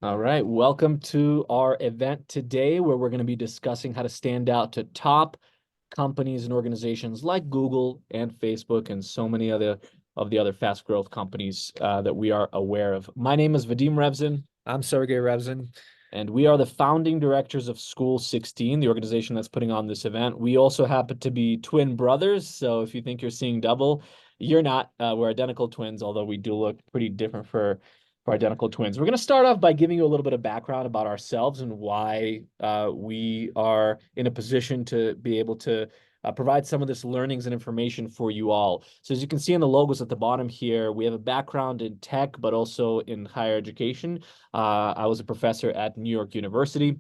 All right, welcome to our event today where we're going to be discussing how to stand out to top companies and organizations like Google and Facebook and so many other of the other fast growth companies that we are aware of. My name is Vadim Revzin. I'm Sergey Revzin. And we are the founding directors of School 16, the organization that's putting on this event. We also happen to be twin brothers. So if you think you're seeing double, you're not. We're identical twins, although we do look pretty different for identical twins. We're going to start off by giving you a little bit of background about ourselves and why we are in a position to be able to provide some of this learnings and information for you all. So as you can see in the logos at the bottom here, we have a background in tech, but also in higher education. I was a professor at New York University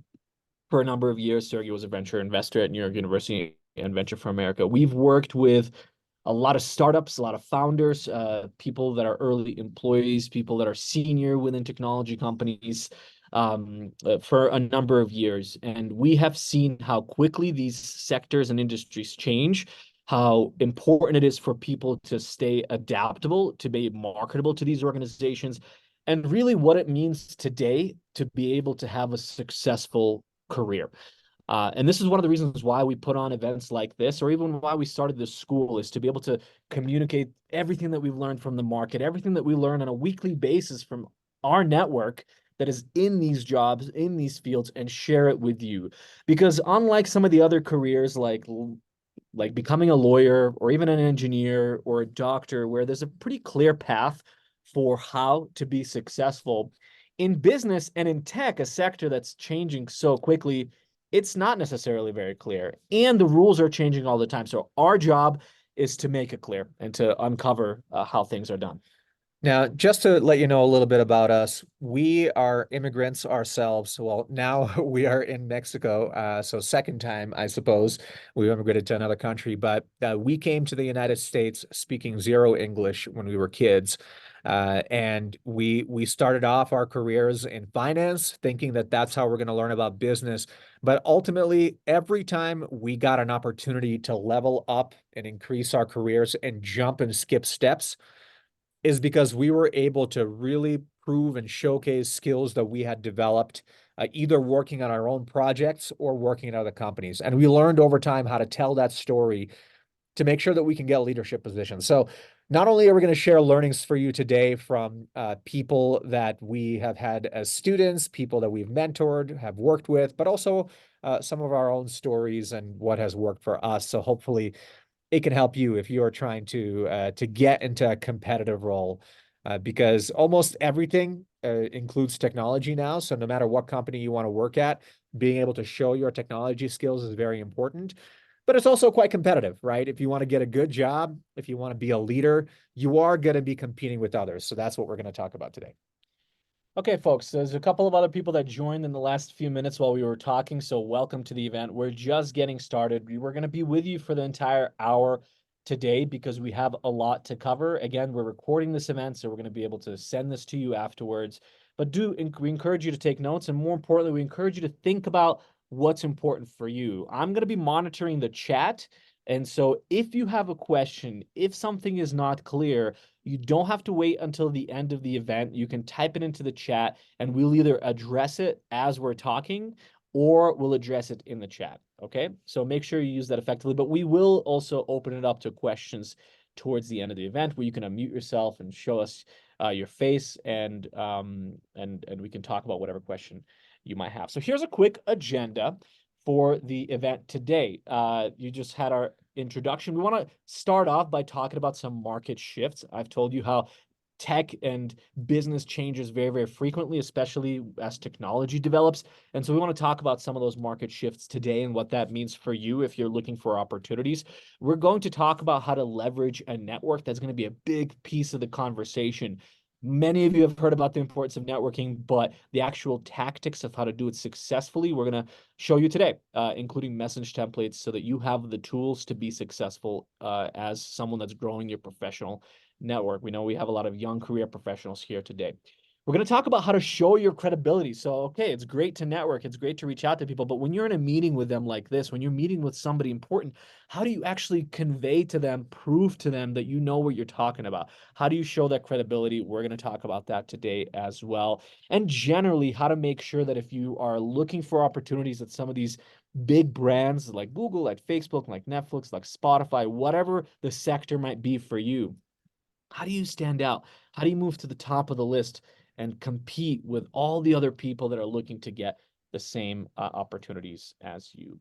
for a number of years. Sergey was a venture investor at New York University and Venture for America. We've worked with a lot of startups, a lot of founders, people that are early employees, people that are senior within technology companies for a number of years. And we have seen how quickly these sectors and industries change, how important it is for people to stay adaptable, to be marketable to these organizations, and really what it means today to be able to have a successful career. And this is one of the reasons why we put on events like this, or even why we started this school, is to be able to communicate everything that we've learned from the market, everything that we learn on a weekly basis from our network that is in these jobs, in these fields, and share it with you. Because unlike some of the other careers like becoming a lawyer or even an engineer or a doctor, where there's a pretty clear path for how to be successful, in business and in tech, a sector that's changing so quickly, it's not necessarily very clear. And the rules are changing all the time. So our job is to make it clear and to uncover how things are done. Now, just to let you know a little bit about us, we are immigrants ourselves. Well, now we are in Mexico. So second time, I suppose, we immigrated to another country, but we came to the United States speaking zero English when we were kids. And we started off our careers in finance, thinking that that's how we're going to learn about business. But ultimately, every time we got an opportunity to level up and increase our careers and jump and skip steps, is because we were able to really prove and showcase skills that we had developed, either working on our own projects or working in other companies. And we learned over time how to tell that story to make sure that we can get leadership positions. So not only are we going to share learnings for you today from people that we have had as students, people that we've mentored, have worked with, but also some of our own stories and what has worked for us. So hopefully it can help you if you are trying to get into a competitive role, because almost everything includes technology now. So no matter what company you want to work at, being able to show your technology skills is very important. But it's also quite competitive, right? If you want to get a good job, if you want to be a leader, you are going to be competing with others. So that's what we're going to talk about today. Okay, folks, there's a couple of other people that joined in the last few minutes while we were talking, so welcome to the event. We're just getting started. We were going to be with you for the entire hour today because we have a lot to cover. Again, we're recording this event, so we're going to be able to send this to you afterwards. But we encourage you to take notes, and more importantly, we encourage you to think about what's important for you. I'm going to be monitoring the chat, and so if you have a question, if something is not clear, you don't have to wait until the end of the event. You can type it into the chat and we'll either address it as we're talking or we'll address it in the chat. Okay. So make sure you use that effectively, but we will also open it up to questions towards the end of the event where you can unmute yourself and show us your face and we can talk about whatever question you might have. So here's a quick agenda for the event today. You just had our introduction. We want to start off by talking about some market shifts. I've told you how tech and business changes very, very frequently, especially as technology develops. And so we want to talk about some of those market shifts today and what that means for you if you're looking for opportunities. We're going to talk about how to leverage a network. That's going to be a big piece of the conversation. Many of you have heard about the importance of networking, but the actual tactics of how to do it successfully, we're going to show you today, including message templates so that you have the tools to be successful as someone that's growing your professional network. We know we have a lot of young career professionals here today. We're going to talk about how to show your credibility. So, okay, it's great to network, it's great to reach out to people, but when you're in a meeting with them like this, when you're meeting with somebody important, how do you actually convey to them, prove to them that you know what you're talking about? How do you show that credibility? We're going to talk about that today as well. And generally, how to make sure that if you are looking for opportunities at some of these big brands like Google, like Facebook, like Netflix, like Spotify, whatever the sector might be for you, how do you stand out? How do you move to the top of the list and compete with all the other people that are looking to get the same opportunities as you?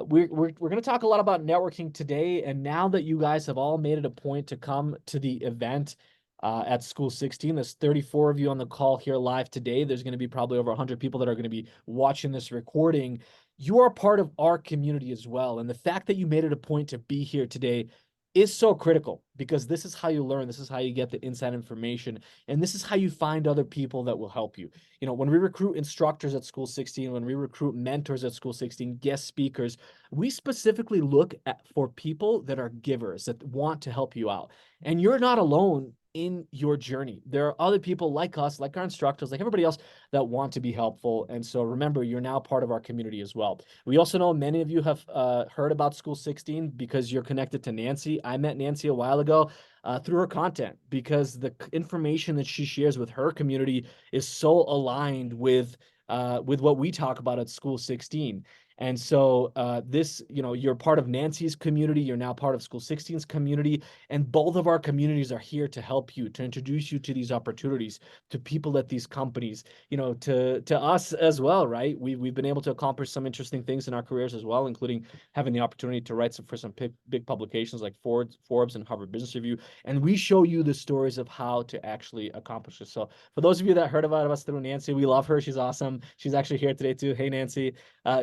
We're going to talk a lot about networking today. And now that you guys have all made it a point to come to the event at School 16, there's 34 of you on the call here live today. There's going to be probably over 100 people that are going to be watching this recording. You are part of our community as well. And the fact that you made it a point to be here today is so critical, because this is how you learn. This is how you get the inside information. And this is how you find other people that will help you. You know, when we recruit instructors at School 16, when we recruit mentors at School 16, guest speakers, we specifically look for people that are givers, that want to help you out. And you're not alone in your journey. There are other people like us, like our instructors, like everybody else, that want to be helpful. And so remember, you're now part of our community as well. We also know many of you have heard about School 16 because you're connected to Nancy. I met Nancy a while ago through her content, because the information that she shares with her community is so aligned with what we talk about at School 16. And so this, you know, you're part of Nancy's community. You're now part of School 16's community. And both of our communities are here to help you, to introduce you to these opportunities, to people at these companies, you know, to us as well, right? We've been able to accomplish some interesting things in our careers as well, including having the opportunity to write for some big publications like Forbes and Harvard Business Review. And we show you the stories of how to actually accomplish this. So for those of you that heard about us through Nancy, we love her. She's awesome. She's actually here today too. Hey, Nancy.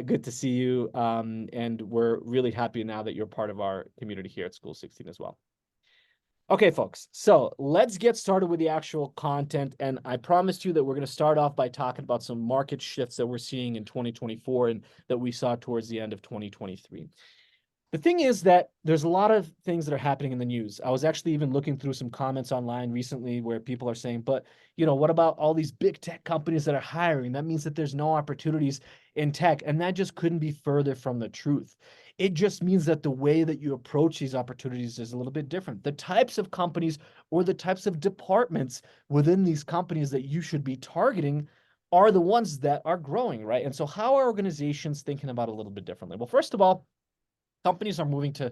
Good to see you. And we're really happy now that you're part of our community here at School 16 as well. Okay, folks, so let's get started with the actual content. And I promised you that we're going to start off by talking about some market shifts that we're seeing in 2024 and that we saw towards the end of 2023. The thing is that there's a lot of things that are happening in the news. I was actually even looking through some comments online recently where people are saying, but, you know, what about all these big tech companies that are hiring? That means that there's no opportunities in tech. And that just couldn't be further from the truth. It just means that the way that you approach these opportunities is a little bit different. The types of companies or the types of departments within these companies that you should be targeting are the ones that are growing, right? And so how are organizations thinking about it a little bit differently? Well, first of all, companies are moving to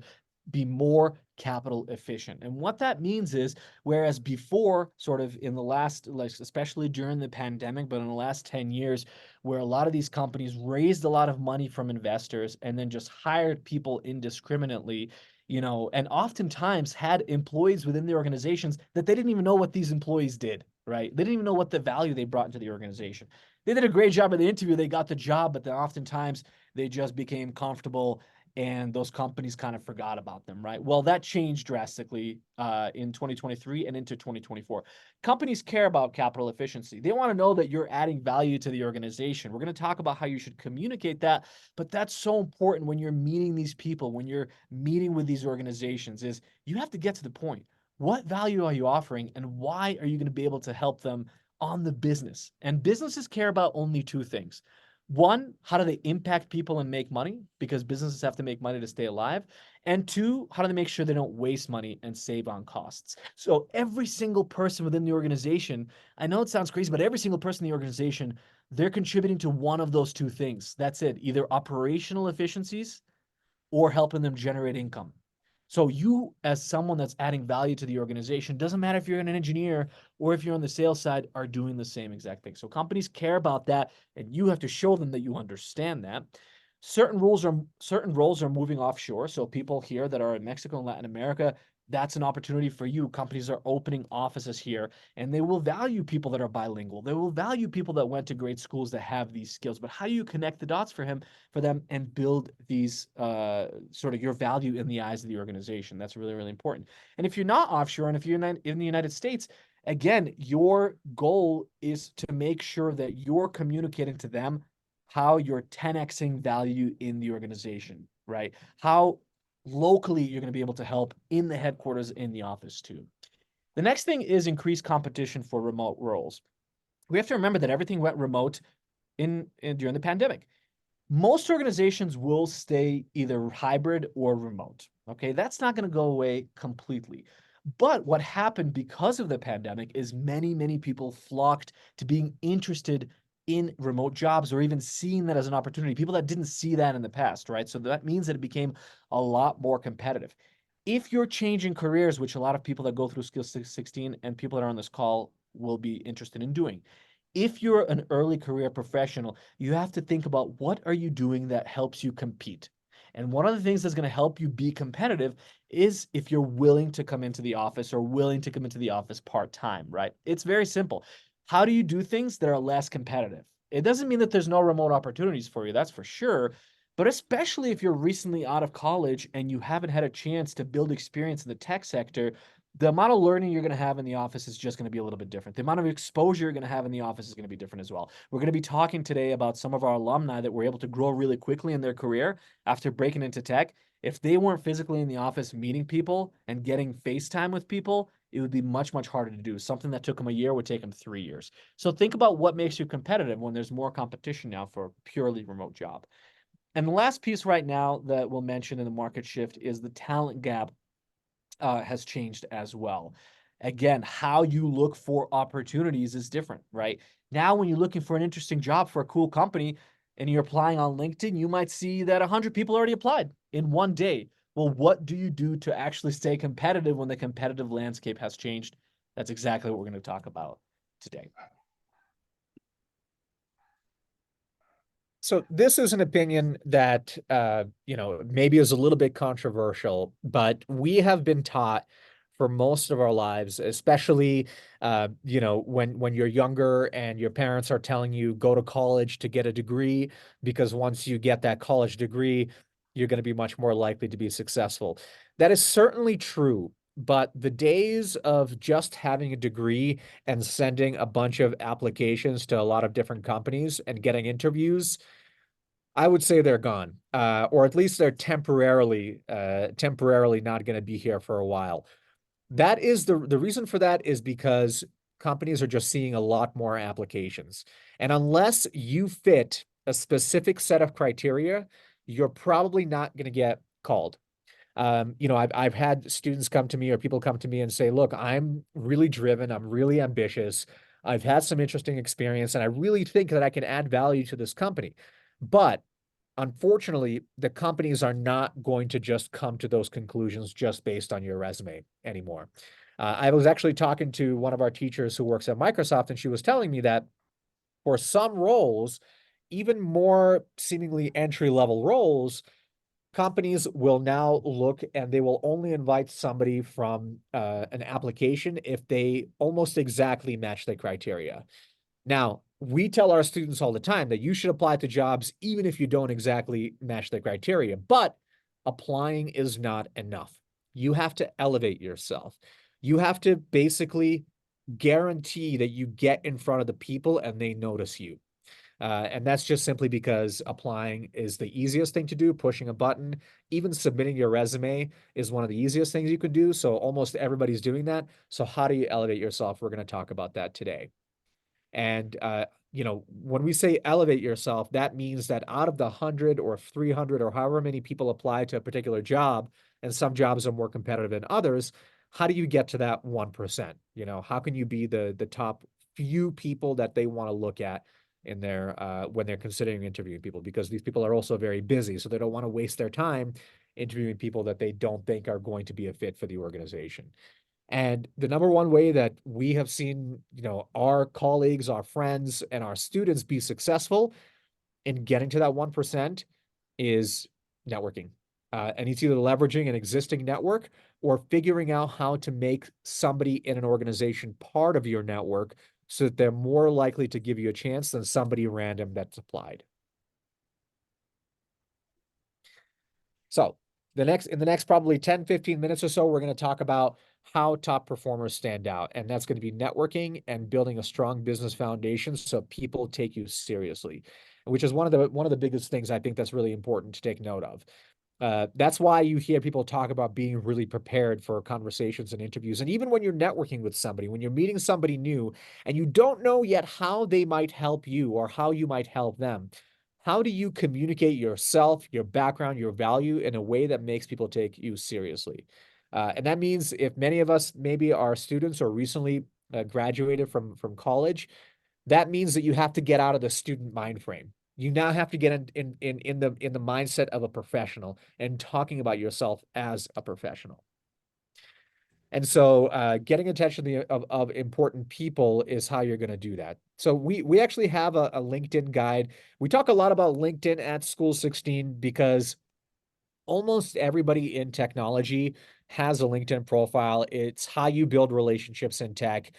be more capital efficient. And what that means is, whereas before, sort of in the last, like especially during the pandemic, but in the last 10 years, where a lot of these companies raised a lot of money from investors and then just hired people indiscriminately, you know, and oftentimes had employees within the organizations that they didn't even know what these employees did, right? They didn't even know what the value they brought into the organization. They did a great job at the interview, they got the job, but then oftentimes they just became comfortable and those companies kind of forgot about them, right? Well, that changed drastically in 2023 and into 2024. Companies care about capital efficiency. They want to know that you're adding value to the organization. We're going to talk about how you should communicate that, but that's so important when you're meeting these people, when you're meeting with these organizations, is you have to get to the point. What value are you offering, and why are you going to be able to help them on the business? And businesses care about only two things. One, how do they impact people and make money? Because businesses have to make money to stay alive. And two, how do they make sure they don't waste money and save on costs? So every single person within the organization, I know it sounds crazy, but every single person in the organization, they're contributing to one of those two things. That's it, either operational efficiencies or helping them generate income. So you, as someone that's adding value to the organization, doesn't matter if you're an engineer or if you're on the sales side, are doing the same exact thing. So companies care about that, and you have to show them that you understand that. Certain roles are moving offshore. So people here that are in Mexico and Latin America, that's an opportunity for you. Companies are opening offices here, and they will value people that are bilingual. They will value people that went to great schools that have these skills. But how do you connect the dots for them, and build these sort of your value in the eyes of the organization? That's really, really important. And if you're not offshore, and if you're in the United States, again, your goal is to make sure that you're communicating to them how you're 10xing value in the organization, right? How locally you're going to be able to help in the headquarters, in the office too. The next thing is increased competition for remote roles. we have to remember that everything went remote during the pandemic. Most organizations will stay either hybrid or remote. Okay, that's not going to go away completely. But what happened because of the pandemic is many people flocked to being interested in remote jobs, or even seeing that as an opportunity. People that didn't see that in the past, right? So that means that it became a lot more competitive. If you're changing careers, which a lot of people that go through Skills 16 and people that are on this call will be interested in doing, if you're an early career professional, you have to think about what are you doing that helps you compete. And one of the things that's going to help you be competitive is if you're willing to come into the office, or willing to come into the office part-time, right? It's very simple. How do you do things that are less competitive? It doesn't mean that there's no remote opportunities for you, that's for sure. But especially if you're recently out of college and you haven't had a chance to build experience in the tech sector, the amount of learning you're going to have in the office is just going to be a little bit different. The amount of exposure you're going to have in the office is going to be different as well. We're going to be talking today about some of our alumni that were able to grow really quickly in their career after breaking into tech. If they weren't physically in the office meeting people and getting FaceTime with people, it would be much harder to do. Something that took them a year would take them 3 years. So think about what makes you competitive when there's more competition now for a purely remote job. And the last piece right now that we'll mention in the market shift is the talent gap has changed as well. Again, how you look for opportunities is different, right? Now, when you're looking for an interesting job for a cool company and you're applying on LinkedIn, you might see that 100 people already applied in one day. Well, what do you do to actually stay competitive when the competitive landscape has changed? That's exactly what we're going to talk about today. So this is an opinion that, maybe is a little bit controversial, but we have been taught for most of our lives, especially, when you're younger and your parents are telling you go to college to get a degree, because once you get that college degree, you're going to be much more likely to be successful. That is certainly true. But the days of just having a degree and sending a bunch of applications to a lot of different companies and getting interviews, I would say they're gone, or at least they're temporarily not going to be here for a while. That is the reason for that is because companies are just seeing a lot more applications, and unless you fit a specific set of criteria, you're probably not going to get called. I've had students come to me, or people come to me and say, "Look, I'm really driven. I'm really ambitious. I've had some interesting experience, and I really think that I can add value to this company." But unfortunately, the companies are not going to just come to those conclusions just based on your resume anymore. I was actually talking to one of our teachers who works at Microsoft, and she was telling me that for some roles, even more seemingly entry-level roles, companies will now look and they will only invite somebody from an application if they almost exactly match the criteria. Now, we tell our students all the time that you should apply to jobs even if you don't exactly match the criteria, but applying is not enough. You have to elevate yourself. You have to basically guarantee that you get in front of the people and they notice you. And that's just simply because applying is the easiest thing to do, pushing a button. Even submitting your resume is one of the easiest things you can do. So almost everybody's doing that. So how do you elevate yourself? We're going to talk about that today. And, when we say elevate yourself, that means that out of the 100 or 300 or however many people apply to a particular job, and some jobs are more competitive than others, how do you get to that 1%? How can you be the top few people that they want to look at in their when they're considering interviewing people? Because these people are also very busy, so they don't want to waste their time interviewing people that they don't think are going to be a fit for the organization. And the number one way that we have seen, our colleagues, our friends, and our students be successful in getting to that 1% is networking. And it's either leveraging an existing network or figuring out how to make somebody in an organization part of your network so that they're more likely to give you a chance than somebody random that's applied. So in the next probably 10, 15 minutes or so, we're going to talk about how top performers stand out. And that's going to be networking and building a strong business foundation so people take you seriously, which is one of the biggest things I think that's really important to take note of. That's why you hear people talk about being really prepared for conversations and interviews. And even when you're networking with somebody, when you're meeting somebody new and you don't know yet how they might help you or how you might help them, how do you communicate yourself, your background, your value in a way that makes people take you seriously? And that means if many of us maybe are students or recently graduated from college, that means that you have to get out of the student mind frame. You now have to get in the mindset of a professional and talking about yourself as a professional. And so getting attention of important people is how you're going to do that. So we actually have a LinkedIn guide. We talk a lot about LinkedIn at School 16 because almost everybody in technology has a LinkedIn profile. It's how you build relationships in tech.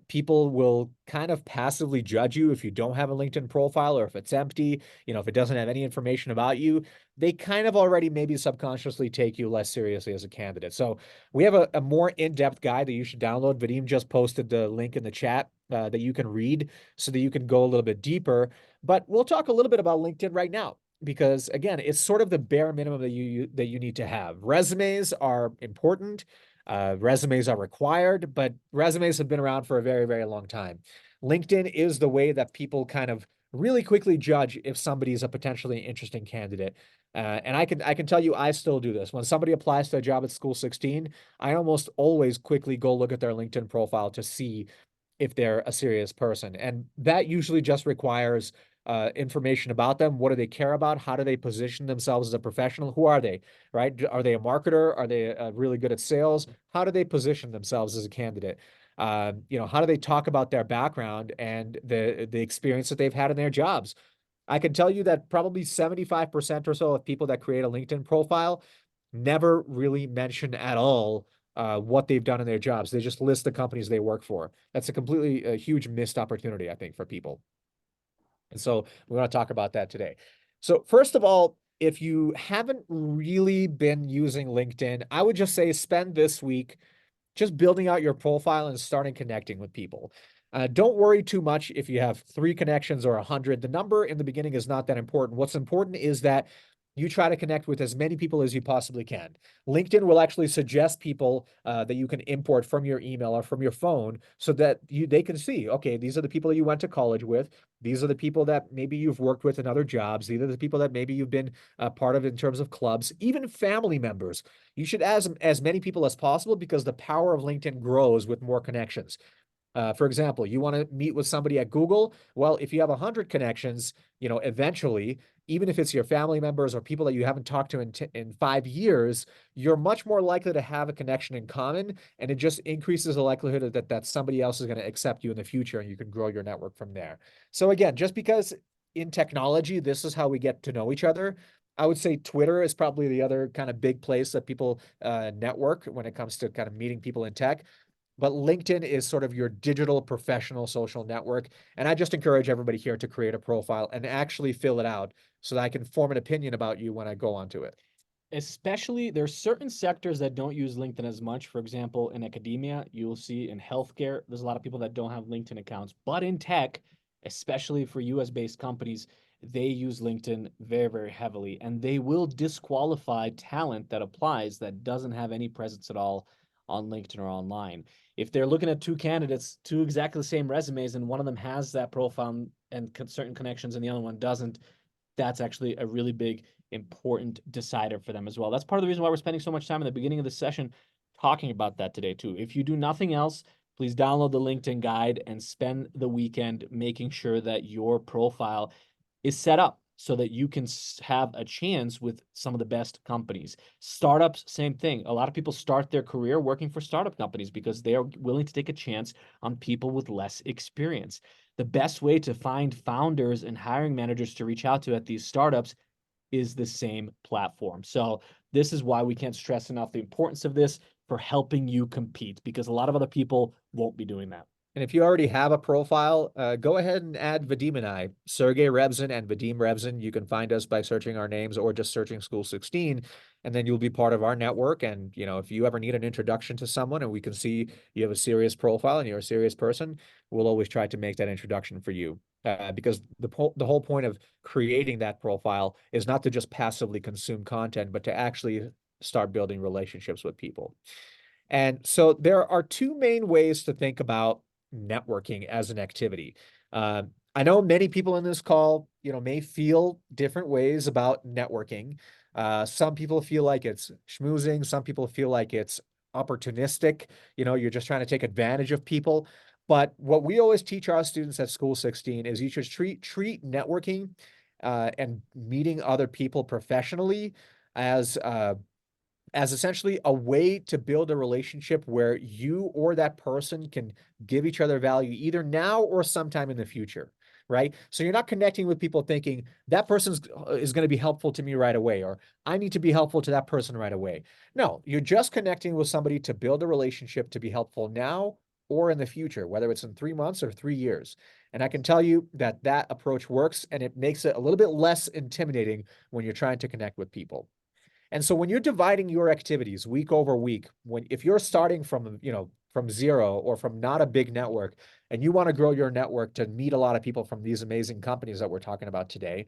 People will kind of passively judge you if you don't have a LinkedIn profile or if it's empty, if it doesn't have any information about you, they kind of already maybe subconsciously take you less seriously as a candidate. So we have a more in-depth guide that you should download. Vadim just posted the link in the chat that you can read so that you can go a little bit deeper. But we'll talk a little bit about LinkedIn right now, because again, it's sort of the bare minimum that you need to have. Resumes are important. Resumes are required, but resumes have been around for a very, very long time. LinkedIn is the way that people kind of really quickly judge if somebody is a potentially interesting candidate. And I can tell you, I still do this. When somebody applies to a job at School 16, I almost always quickly go look at their LinkedIn profile to see if they're a serious person. And that usually just requires information about them. What do they care about? How do they position themselves as a professional? Who are they, right? Are they a marketer? Are they really good at sales? How do they position themselves as a candidate? How do they talk about their background and the experience that they've had in their jobs? I can tell you that probably 75% or so of people that create a LinkedIn profile never really mention at all what they've done in their jobs. They just list the companies they work for. That's a huge missed opportunity, I think, for people. And so we want to talk about that today. So first of all, if you haven't really been using LinkedIn, I would just say spend this week just building out your profile and starting connecting with people. Don't worry too much if you have 3 connections or 100. The number in the beginning is not that important. What's important is that you try to connect with as many people as you possibly can. LinkedIn will actually suggest people that you can import from your email or from your phone so that they can see, okay, these are the people that you went to college with. These are the people that maybe you've worked with in other jobs. These are the people that maybe you've been part of in terms of clubs, even family members. You should add as many people as possible because the power of LinkedIn grows with more connections. For example, you want to meet with somebody at Google. Well, if you have 100 connections, eventually, even if it's your family members or people that you haven't talked to in 5 years, you're much more likely to have a connection in common. And it just increases the likelihood that somebody else is going to accept you in the future and you can grow your network from there. So again, just because in technology, this is how we get to know each other, I would say Twitter is probably the other kind of big place that people network when it comes to kind of meeting people in tech. But LinkedIn is sort of your digital professional social network. And I just encourage everybody here to create a profile and actually fill it out so that I can form an opinion about you when I go onto it. Especially, there's certain sectors that don't use LinkedIn as much. For example, in academia, you'll see in healthcare, there's a lot of people that don't have LinkedIn accounts. But in tech, especially for US-based companies, they use LinkedIn very, very heavily. And they will disqualify talent that applies that doesn't have any presence at all on LinkedIn or online. If they're looking at 2 candidates, 2 exactly the same resumes, and one of them has that profile and certain connections and the other one doesn't, that's actually a really big important decider for them as well. That's part of the reason why we're spending so much time in the beginning of the session talking about that today too. If you do nothing else, please download the LinkedIn guide and spend the weekend making sure that your profile is set up so that you can have a chance with some of the best companies. Startups, same thing. A lot of people start their career working for startup companies because they are willing to take a chance on people with less experience. The best way to find founders and hiring managers to reach out to at these startups is the same platform. So this is why we can't stress enough the importance of this for helping you compete, because a lot of other people won't be doing that. And if you already have a profile, go ahead and add Vadim and I, Sergey Revzin and Vadim Revzin. You can find us by searching our names or just searching School 16, and then you'll be part of our network. And, if you ever need an introduction to someone and we can see you have a serious profile and you're a serious person, we'll always try to make that introduction for you. because the whole point of creating that profile is not to just passively consume content, but to actually start building relationships with people. And so there are two main ways to think about networking as an activity. I know many people in this call, may feel different ways about networking. Some people feel like it's schmoozing. Some people feel like it's opportunistic. You're just trying to take advantage of people. But what we always teach our students at School 16 is you should treat networking and meeting other people professionally as essentially a way to build a relationship where you or that person can give each other value either now or sometime in the future, right? So you're not connecting with people thinking that person is going to be helpful to me right away, or I need to be helpful to that person right away. No, you're just connecting with somebody to build a relationship to be helpful now or in the future, whether it's in 3 months or 3 years. And I can tell you that that approach works, and it makes it a little bit less intimidating when you're trying to connect with people. And so when you're dividing your activities week over week, if you're starting from zero or from not a big network, and you want to grow your network to meet a lot of people from these amazing companies that we're talking about today,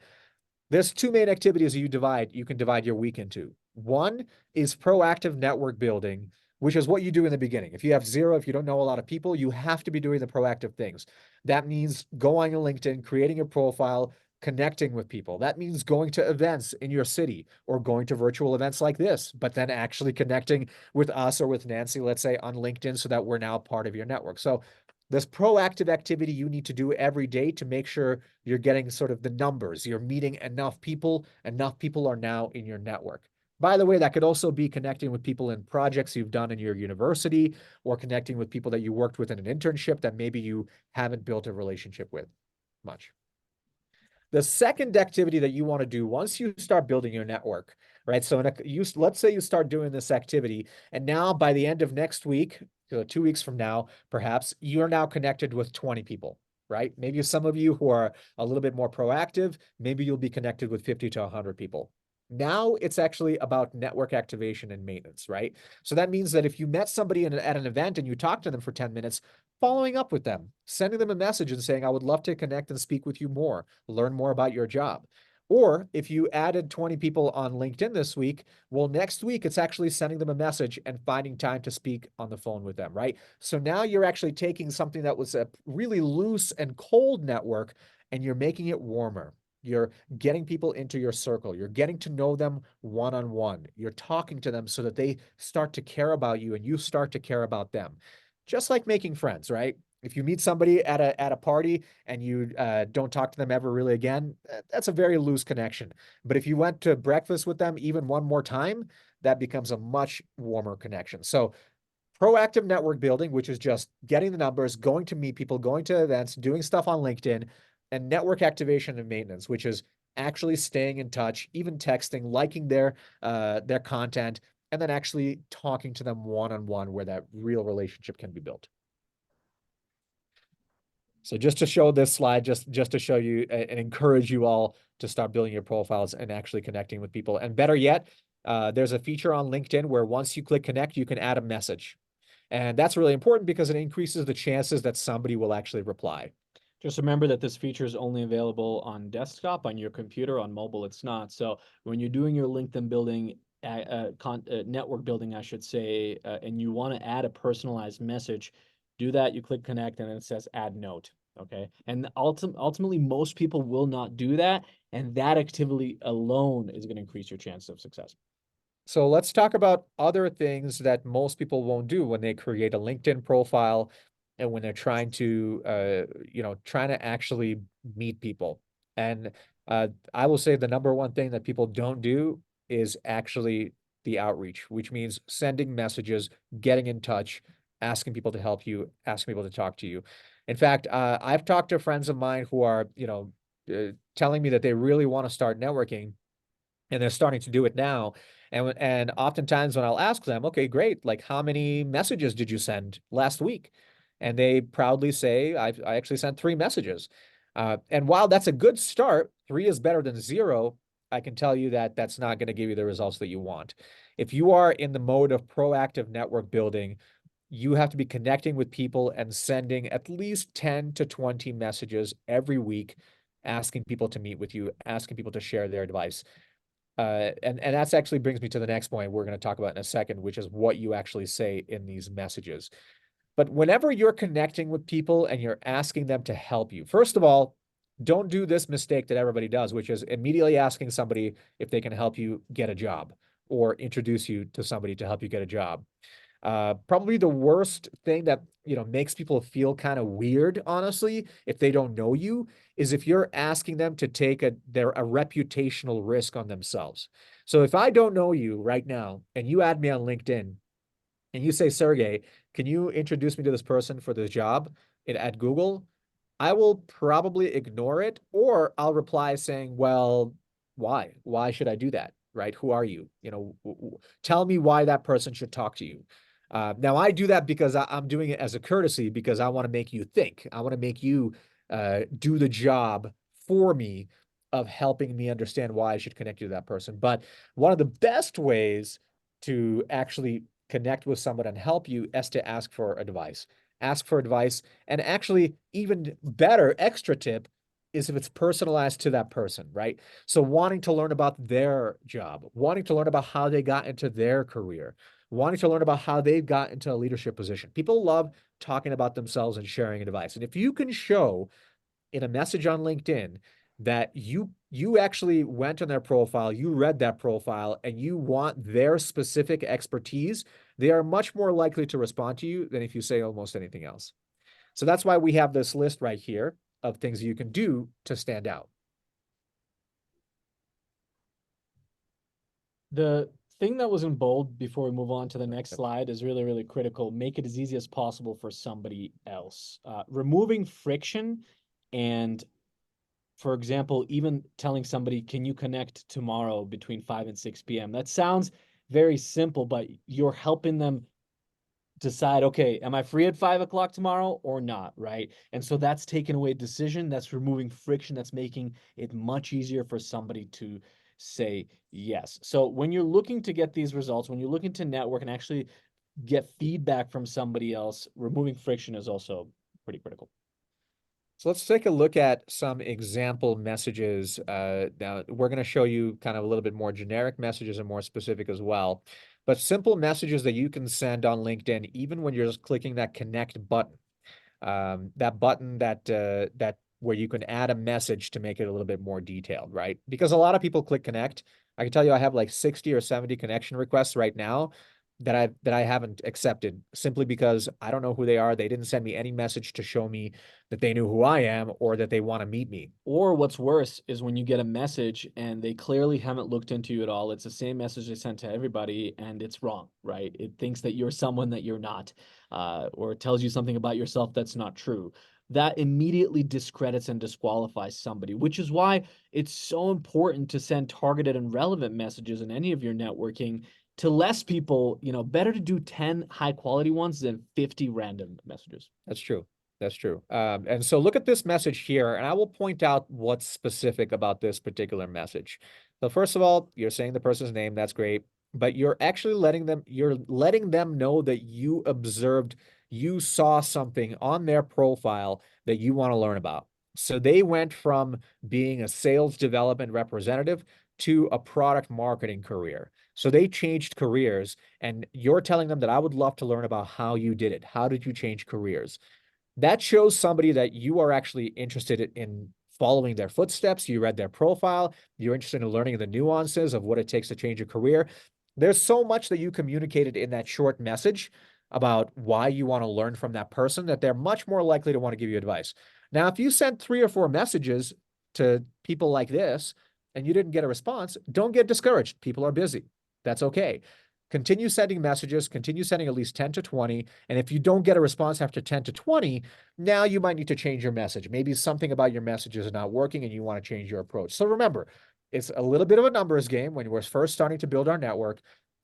there's two main activities you can divide your week into. One is proactive network building, which is what you do in the beginning. If you have zero, if you don't know a lot of people, you have to be doing the proactive things. That means going on LinkedIn, creating a profile, connecting with people. That means going to events in your city or going to virtual events like this, but then actually connecting with us or with Nancy, let's say, on LinkedIn, so that we're now part of your network. So this proactive activity you need to do every day to make sure you're getting sort of the numbers. You're meeting enough people are now in your network. By the way, that could also be connecting with people in projects you've done in your university, or connecting with people that you worked with in an internship that maybe you haven't built a relationship with much. The second activity that you want to do once you start building your network, right? So let's say you start doing this activity, and now by the end of next week, 2 weeks from now, perhaps, you're now connected with 20 people, right? Maybe some of you who are a little bit more proactive, maybe you'll be connected with 50 to 100 people. Now it's actually about network activation and maintenance, right? So that means that if you met somebody at an event and you talked to them for 10 minutes, following up with them, sending them a message and saying, I would love to connect and speak with you more, learn more about your job. Or if you added 20 people on LinkedIn this week, well, next week it's actually sending them a message and finding time to speak on the phone with them, right? So now you're actually taking something that was a really loose and cold network, and you're making it warmer. You're getting people into your circle. You're getting to know them one-on-one. You're talking to them so that they start to care about you and you start to care about them. Just like making friends, right? If you meet somebody at a party and you don't talk to them ever really again, that's a very loose connection. But if you went to breakfast with them even one more time, that becomes a much warmer connection. So proactive network building, which is just getting the numbers, going to meet people, going to events, doing stuff on LinkedIn, and network activation and maintenance, which is actually staying in touch, even texting, liking their content, and then actually talking to them one-on-one where that real relationship can be built. So just to show this slide, just to show you and encourage you all to start building your profiles and actually connecting with people. And better yet, there's a feature on LinkedIn where once you click connect, you can add a message. And that's really important because it increases the chances that somebody will actually reply. Just remember that this feature is only available on desktop, on your computer. On mobile, it's not. So when you're doing your LinkedIn building, network building, I should say, and you want to add a personalized message, do that. You click connect, and then it says add note. Okay. And ultimately, most people will not do that. And that activity alone is going to increase your chance of success. So let's talk about other things that most people won't do when they create a LinkedIn profile and when they're trying to, trying to actually meet people. And I will say the number one thing that people don't do is actually the outreach, which means sending messages, getting in touch, asking people to help you, asking people to talk to you. In fact, I've talked to friends of mine who are, telling me that they really want to start networking, and they're starting to do it now. And oftentimes when I'll ask them, okay, great, like how many messages did you send last week? And they proudly say, I actually sent 3 messages. And while that's a good start, 3 is better than 0. I can tell you that that's not going to give you the results that you want. If you are in the mode of proactive network building, you have to be connecting with people and sending at least 10 to 20 messages every week, asking people to meet with you, asking people to share their advice. And that's actually brings me to the next point we're going to talk about in a second, which is what you actually say in these messages. But whenever you're connecting with people and you're asking them to help you, first of all, don't do this mistake that everybody does, which is immediately asking somebody if they can help you get a job or introduce you to somebody to help you get a job. Probably the worst thing that, makes people feel kind of weird, honestly, if they don't know you, is if you're asking them to take a reputational risk on themselves. So if I don't know you right now and you add me on LinkedIn and you say, Sergey, can you introduce me to this person for this job at Google? I will probably ignore it, or I'll reply saying, well, why? Why should I do that? Right? Who are you? Tell me why that person should talk to you. Now, I do that because I'm doing it as a courtesy because I want to make you think. I want to make you do the job for me of helping me understand why I should connect you to that person. But one of the best ways to actually connect with someone and help you is to ask for advice. Ask for advice. And actually, even better, extra tip is if it's personalized to that person, right? So wanting to learn about their job, wanting to learn about how they got into their career, wanting to learn about how they got into a leadership position. People love talking about themselves and sharing advice. And if you can show in a message on LinkedIn that you actually went on their profile, you read that profile, and you want their specific expertise, they are much more likely to respond to you than if you say almost anything else. So that's why we have this list right here of things you can do to stand out. The thing that was in bold before we move on to the next slide is really, really critical. Make it as easy as possible for somebody else. Removing friction and, for example, even telling somebody, can you connect tomorrow between 5 and 6 p.m.? That sounds very simple, but you're helping them decide, okay, am I free at 5 o'clock tomorrow or not, right? And so that's taking away decision, that's removing friction, that's making it much easier for somebody to say yes. So when you're looking to get these results, when you're looking to network and actually get feedback from somebody else, removing friction is also pretty critical. So let's take a look at some example messages. Now, we're going to show you kind of a little bit more generic messages and more specific as well. But simple messages that you can send on LinkedIn, even when you're just clicking that connect button. That button that where you can add a message to make it a little bit more detailed, right? Because a lot of people click connect. I can tell you I have like 60 or 70 connection requests right now that I haven't accepted simply because I don't know who they are. They didn't send me any message to show me that they knew who I am or that they want to meet me. Or what's worse is when you get a message and they clearly haven't looked into you at all. It's the same message they sent to everybody and it's wrong, right? It thinks that you're someone that you're not, or it tells you something about yourself that's not true. That immediately discredits and disqualifies somebody, which is why it's so important to send targeted and relevant messages in any of your networking to less people. Better to do 10 high quality ones than 50 random messages. That's true. That's true. And so look at this message here, and I will point out what's specific about this particular message. So first of all, you're saying the person's name. That's great. But you're actually letting them know that you observed, you saw something on their profile that you want to learn about. So they went from being a sales development representative to a product marketing career. So they changed careers, and you're telling them that I would love to learn about how you did it. How did you change careers? That shows somebody that you are actually interested in following their footsteps. You read their profile. You're interested in learning the nuances of what it takes to change a career. There's so much that you communicated in that short message about why you want to learn from that person that they're much more likely to want to give you advice. Now, if you sent 3 or 4 messages to people like this and you didn't get a response, don't get discouraged. People are busy. That's okay. Continue sending messages, continue sending at least 10 to 20. And if you don't get a response after 10 to 20, now you might need to change your message. Maybe something about your message is not working and you want to change your approach. So remember, it's a little bit of a numbers game when we're first starting to build our network,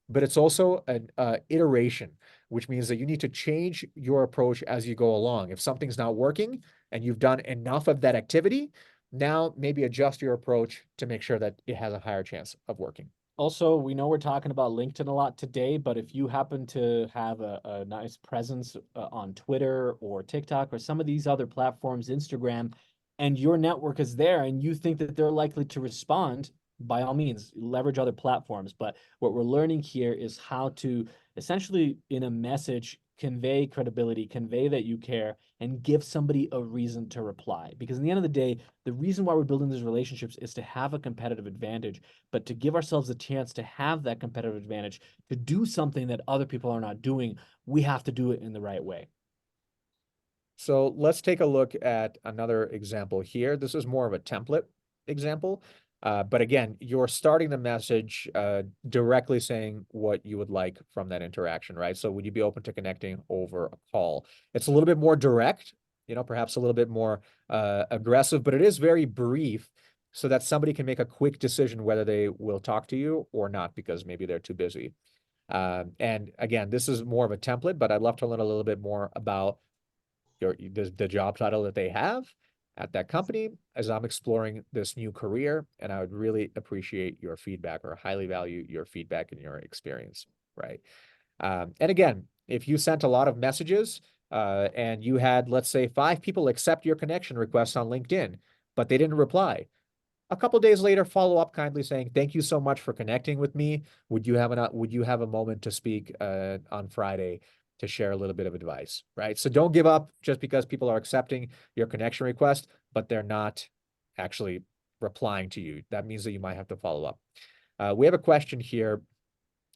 but it's also an iteration, which means that you need to change your approach as you go along. If something's not working and you've done enough of that activity, now maybe adjust your approach to make sure that it has a higher chance of working. Also, we know we're talking about LinkedIn a lot today, but if you happen to have a nice presence on Twitter or TikTok or some of these other platforms, Instagram, and your network is there and you think that they're likely to respond, by all means, leverage other platforms. But what we're learning here is how to essentially, in a message, convey credibility, convey that you care, and give somebody a reason to reply. Because in the end of the day, the reason why we're building these relationships is to have a competitive advantage, but to give ourselves a chance to have that competitive advantage, to do something that other people are not doing, we have to do it in the right way. So let's take a look at another example here. This is more of a template example. But again, you're starting the message directly saying what you would like from that interaction, right? So would you be open to connecting over a call? It's a little bit more direct, perhaps a little bit more aggressive, but it is very brief so that somebody can make a quick decision whether they will talk to you or not, because maybe they're too busy. And again, this is more of a template, but I'd love to learn a little bit more about the job title that they have at that company as I'm exploring this new career. And I would really appreciate your feedback, or highly value your feedback and your experience, right? And again, if you sent a lot of messages and you had, let's say, 5 people accept your connection request on LinkedIn, but they didn't reply, a couple days later, follow up kindly saying, "Thank you so much for connecting with me. Would you have a moment to speak on Friday to share a little bit of advice?" Right. So don't give up just because people are accepting your connection request, but they're not actually replying to you. That means that you might have to follow up. We have a question here.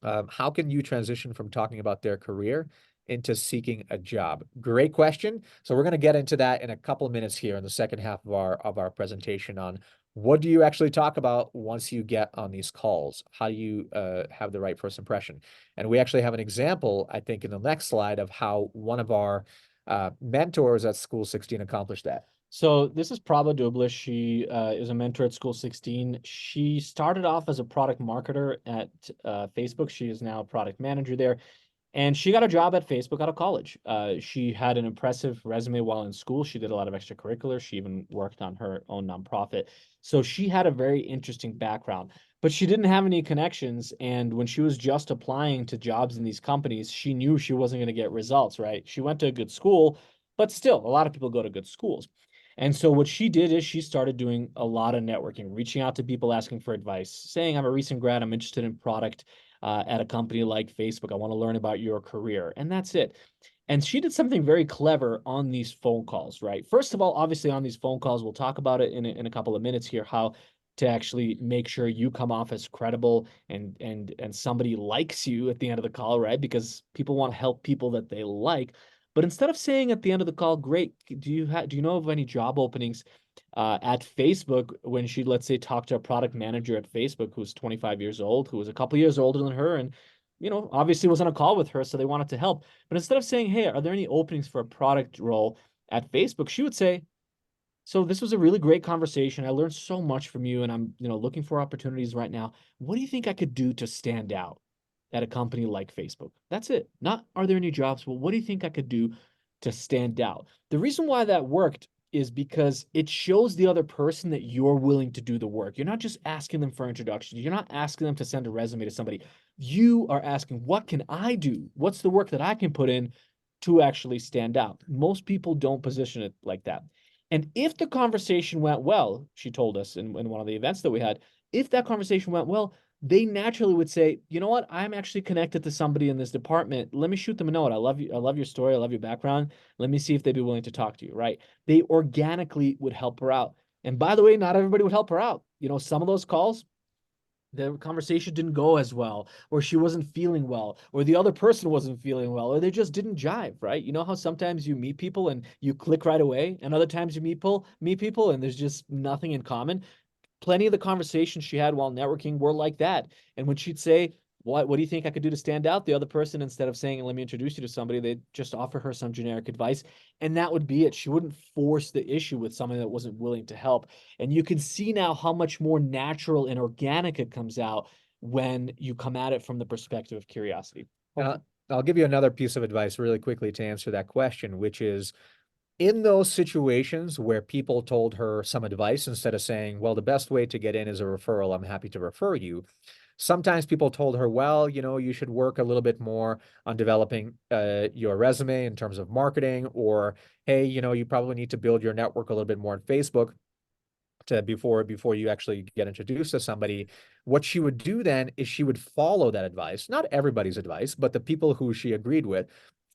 How can you transition from talking about their career into seeking a job? Great question. So we're going to get into that in a couple of minutes here in the second half of our presentation on what do you actually talk about once you get on these calls? How do you have the right first impression? And we actually have an example, I think, in the next slide of how one of our mentors at School 16 accomplished that. So this is Prabha Dublis. She is a mentor at School 16. She started off as a product marketer at Facebook. She is now a product manager there. And she got a job at Facebook out of college. She had an impressive resume while in school. She did a lot of extracurriculars. She even worked on her own nonprofit. So she had a very interesting background, but she didn't have any connections. And when she was just applying to jobs in these companies, she knew she wasn't going to get results, right? She went to a good school, but still, a lot of people go to good schools. And so what she did is she started doing a lot of networking, reaching out to people, asking for advice, saying, "I'm a recent grad, I'm interested in product at a company like Facebook. I want to learn about your career." And that's it. And she did something very clever on these phone calls, right? First of all, obviously on these phone calls, we'll talk about it in a couple of minutes here, how to actually make sure you come off as credible and somebody likes you at the end of the call, right? Because people want to help people that they like. But instead of saying at the end of the call, "Great, do you know of any job openings at Facebook?" When she, let's say, talked to a product manager at Facebook who's 25 years old, who was a couple years older than her, and obviously was on a call with her, so they wanted to help. But instead of saying, "Hey, are there any openings for a product role at Facebook?" she would say, "So this was a really great conversation. I learned so much from you, and I'm, looking for opportunities right now. What do you think I could do to stand out at a company like Facebook?" That's it. Not, "Are there any jobs?" Well, what do you think I could do to stand out? The reason why that worked is because it shows the other person that you're willing to do the work. You're not just asking them for introductions. You're not asking them to send a resume to somebody. You are asking, "What can I do? What's the work that I can put in to actually stand out?" Most people don't position it like that. And if the conversation went well, she told us in one of the events that we had, if that conversation went well, they naturally would say, "You know what? I'm actually connected to somebody in this department. Let me shoot them a note. I love you. I love your story. I love your background. Let me see if they'd be willing to talk to you," right? They organically would help her out. And by the way, not everybody would help her out. Some of those calls, the conversation didn't go as well, or she wasn't feeling well, or the other person wasn't feeling well, or they just didn't jive, right? You know how sometimes you meet people and you click right away, and other times you meet people and there's just nothing in common. Plenty of the conversations she had while networking were like that. And when she'd say, what do you think I could do to stand out?" the other person, instead of saying, "Let me introduce you to somebody," they'd just offer her some generic advice. And that would be it. She wouldn't force the issue with somebody that wasn't willing to help. And you can see now how much more natural and organic it comes out when you come at it from the perspective of curiosity. And I'll give you another piece of advice really quickly to answer that question, which is, in those situations where people told her some advice, instead of saying, "Well, the best way to get in is a referral, I'm happy to refer you," Sometimes people told her, well, you should work a little bit more on developing your resume in terms of marketing, or hey, you probably need to build your network a little bit more on Facebook to before you actually get introduced to somebody. What she would do then is she would follow that advice, not everybody's advice, but the people who she agreed with.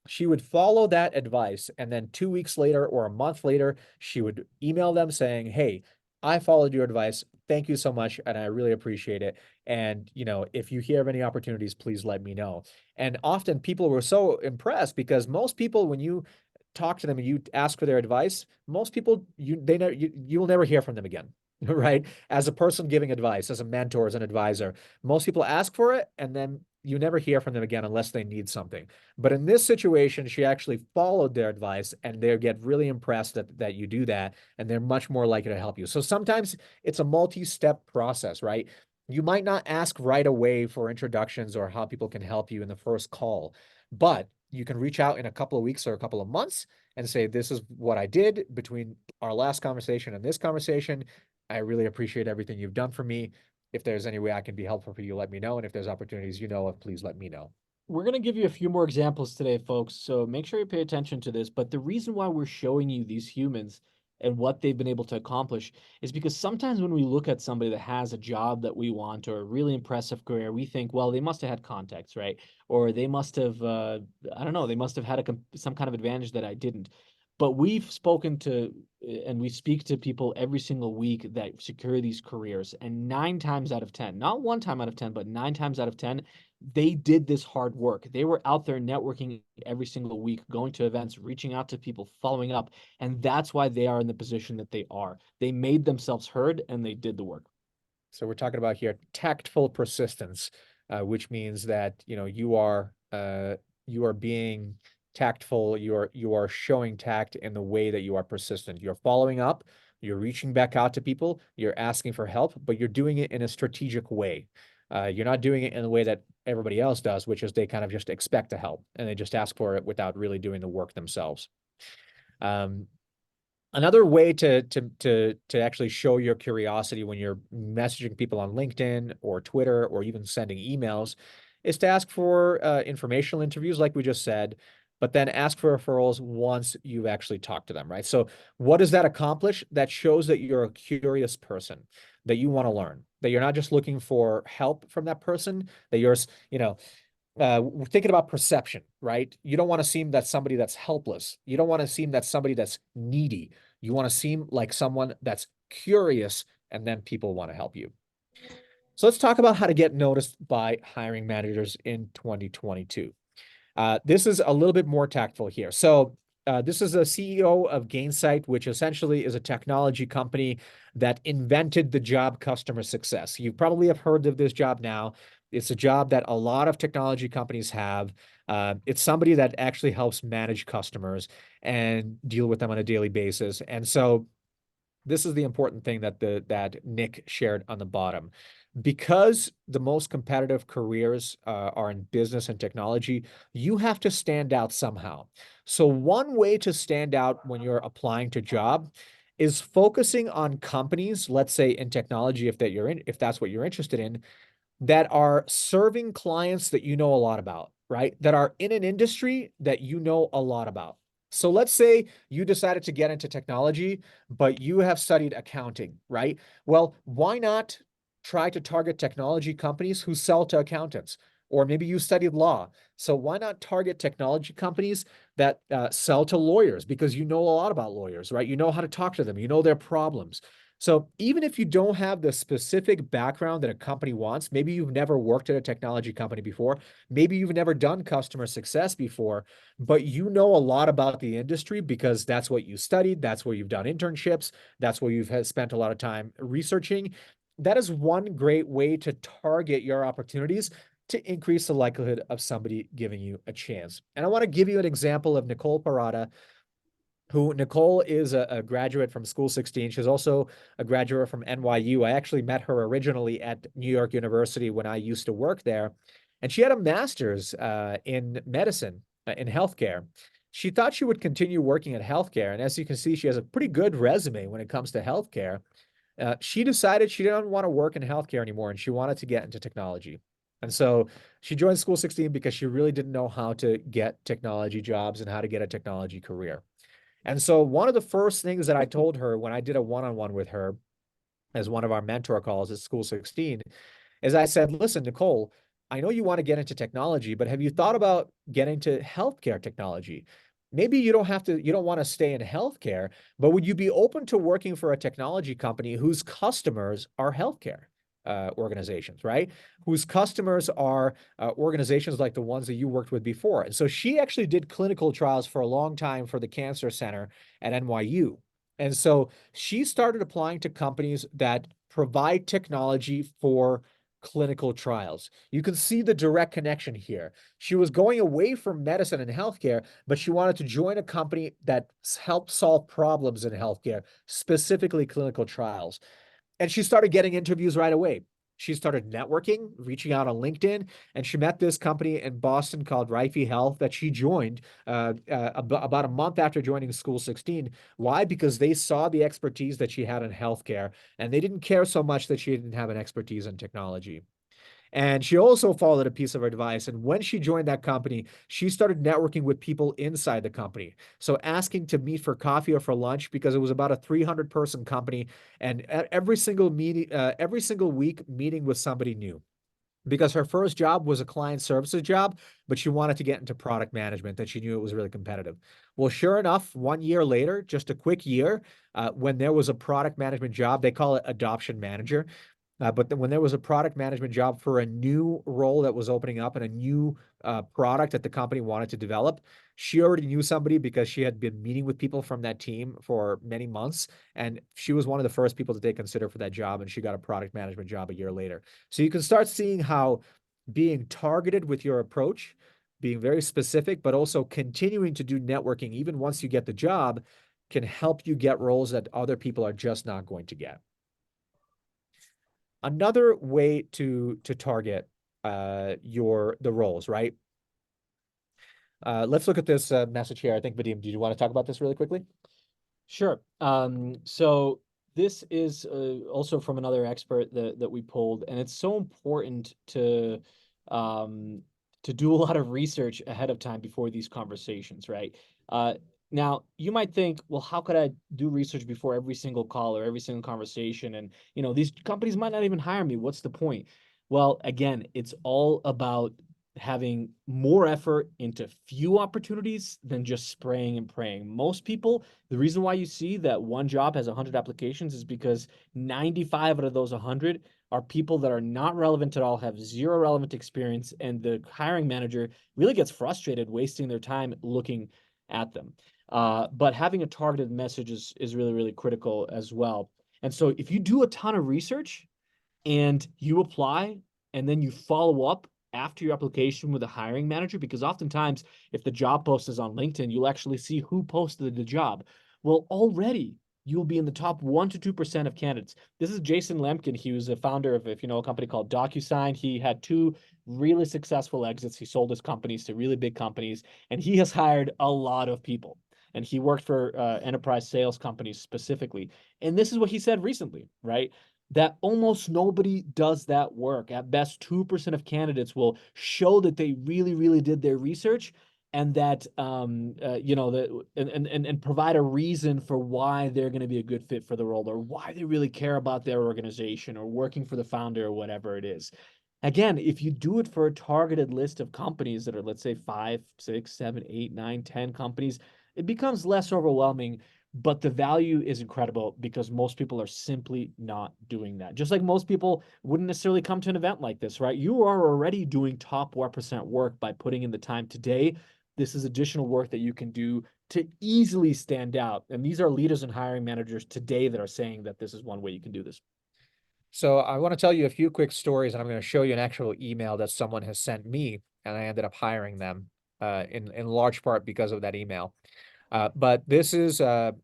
She would follow that advice, and then 2 weeks later or a month later, she would email them saying, hey, I followed your advice. Thank you so much, and I really appreciate it. And if you hear of any opportunities, please let me know. And often people were so impressed, because most people, when you talk to them and you ask for their advice, most people, you will never hear from them again. Right? As a person giving advice, as a mentor, as an advisor, most people ask for it, and then you never hear from them again unless they need something. But in this situation, she actually followed their advice, and they get really impressed that you do that, and they're much more likely to help you. So sometimes it's a multi-step process, right? You might not ask right away for introductions or how people can help you in the first call, but you can reach out in a couple of weeks or a couple of months and say, this is what I did between our last conversation and this conversation. I really appreciate everything you've done for me. If there's any way I can be helpful for you, let me know. And if there's opportunities of, please let me know. We're going to give you a few more examples today, folks, so make sure you pay attention to this. But the reason why we're showing you these humans and what they've been able to accomplish is because sometimes when we look at somebody that has a job that we want or a really impressive career, we think, well, they must have had contacts, right? Or they must have, I don't know, they must have had some kind of advantage that I didn't. But we've spoken to, and we speak to people every single week that secure these careers. And 9 times out of 10, not 1 time out of 10, but 9 times out of 10, they did this hard work. They were out there networking every single week, going to events, reaching out to people, following up. And that's why they are in the position that they are. They made themselves heard and they did the work. So we're talking about here tactful persistence, which means that you are being tactful. You are showing tact in the way that you are persistent. You're following up. You're reaching back out to people. You're asking for help, but you're doing it in a strategic way. You're not doing it in the way that everybody else does, which is they kind of just expect to help and they just ask for it without really doing the work themselves. Another way to actually show your curiosity when you're messaging people on LinkedIn or Twitter or even sending emails is to ask for informational interviews, like we just said, but then ask for referrals once you've actually talked to them, right? So what does that accomplish? That shows that you're a curious person, that you want to learn, that you're not just looking for help from that person, that you're, thinking about perception, right? You don't want to seem that somebody that's helpless. You don't want to seem that somebody that's needy. You want to seem like someone that's curious, and then people want to help you. So let's talk about how to get noticed by hiring managers in 2022. This is a little bit more tactful here. So this is a CEO of Gainsight, which essentially is a technology company that invented the job customer success. You probably have heard of this job now. It's a job that a lot of technology companies have. It's somebody that actually helps manage customers and deal with them on a daily basis. And so this is the important thing that Nick shared on the bottom. Because the most competitive careers are in business and technology, you have to stand out somehow. So one way to stand out when you're applying to job is focusing on companies, let's say in technology, if that's what you're interested in, that are serving clients that you know a lot about, right? That are in an industry that you know a lot about. So let's say you decided to get into technology, but you have studied accounting, right? Well, why not try to target technology companies who sell to accountants? Or maybe you studied law. So why not target technology companies that sell to lawyers? Because you know a lot about lawyers, right? You know how to talk to them. You know their problems. So even if you don't have the specific background that a company wants, maybe you've never worked at a technology company before, maybe you've never done customer success before, but you know a lot about the industry because that's what you studied, that's where you've done internships, that's where you've spent a lot of time researching. That is one great way to target your opportunities to increase the likelihood of somebody giving you a chance. And I want to give you an example of Nicole Parada, who Nicole is a graduate from School 16. She's also a graduate from NYU. I actually met her originally at New York University when I used to work there. And she had a master's in medicine, in healthcare. She thought she would continue working at healthcare. And as you can see, she has a pretty good resume when it comes to healthcare. She decided she didn't want to work in healthcare anymore and she wanted to get into technology. And so she joined School 16 because she really didn't know how to get technology jobs and how to get a technology career. And so one of the first things that I told her when I did a one-on-one with her as one of our mentor calls at School 16 is I said, listen, Nicole, I know you want to get into technology, but have you thought about getting to healthcare technology? Maybe you don't want to stay in healthcare, but would you be open to working for a technology company whose customers are healthcare organizations, right? Whose customers are organizations like the ones that you worked with before. And so she actually did clinical trials for a long time for the Cancer Center at NYU. And so she started applying to companies that provide technology for clinical trials. You can see the direct connection here. She was going away from medicine and healthcare, but she wanted to join a company that helped solve problems in healthcare, specifically clinical trials. And she started getting interviews right away. She started networking, reaching out on LinkedIn, and she met this company in Boston called Rife Health that she joined about a month after joining School 16. Why? Because they saw the expertise that she had in healthcare, and they didn't care so much that she didn't have an expertise in technology. And she also followed a piece of advice. And when she joined that company, she started networking with people inside the company. So asking to meet for coffee or for lunch because it was about a 300-person company, and every single meeting, every single week meeting with somebody new. Because her first job was a client services job, but she wanted to get into product management, and she knew it was really competitive. Well, sure enough, 1 year later, just a quick year, when there was a product management job, they call it adoption manager. But then when there was a product management job for a new role that was opening up and a new product that the company wanted to develop, she already knew somebody because she had been meeting with people from that team for many months. And she was one of the first people that they considered for that job. And she got a product management job a year later. So you can start seeing how being targeted with your approach, being very specific, but also continuing to do networking, even once you get the job, can help you get roles that other people are just not going to get. Another way to target the roles, right? Let's look at this message here. I think, Vadim, do you want to talk about this really quickly? Sure. So this is also from another expert that we pulled, and it's so important to do a lot of research ahead of time before these conversations, right? Now you might think, well, how could I do research before every single call or every single conversation? And these companies might not even hire me. What's the point? Well, again, it's all about having more effort into few opportunities than just spraying and praying. Most people, the reason why you see that one job has 100 applications is because 95 out of those 100 are people that are not relevant at all, have zero relevant experience, and the hiring manager really gets frustrated wasting their time looking at them. But having a targeted message is really, really critical as well. And so if you do a ton of research and you apply and then you follow up after your application with a hiring manager, because oftentimes if the job post is on LinkedIn, you'll actually see who posted the job. Well, already you'll be in the top 1 to 2% of candidates. This is Jason Lemkin. He was a founder of, if you know, a company called DocuSign. He had 2 really successful exits. He sold his companies to really big companies, and he has hired a lot of people. And he worked for enterprise sales companies specifically. And this is what he said recently, right? That almost nobody does that work. At best, 2% of candidates will show that they really, really did their research, and that and provide a reason for why they're going to be a good fit for the role, or why they really care about their organization or working for the founder or whatever it is. Again, if you do it for a targeted list of companies that are, let's say, 5, 6, 7, 8, 9, 10 companies, it becomes less overwhelming, but the value is incredible because most people are simply not doing that. Just like most people wouldn't necessarily come to an event like this, right? You are already doing top 1% work by putting in the time today. This is additional work that you can do to easily stand out. And these are leaders and hiring managers today that are saying that this is one way you can do this. So I want to tell you a few quick stories, and I'm going to show you an actual email that someone has sent me, and I ended up hiring them in large part because of that email. But this is a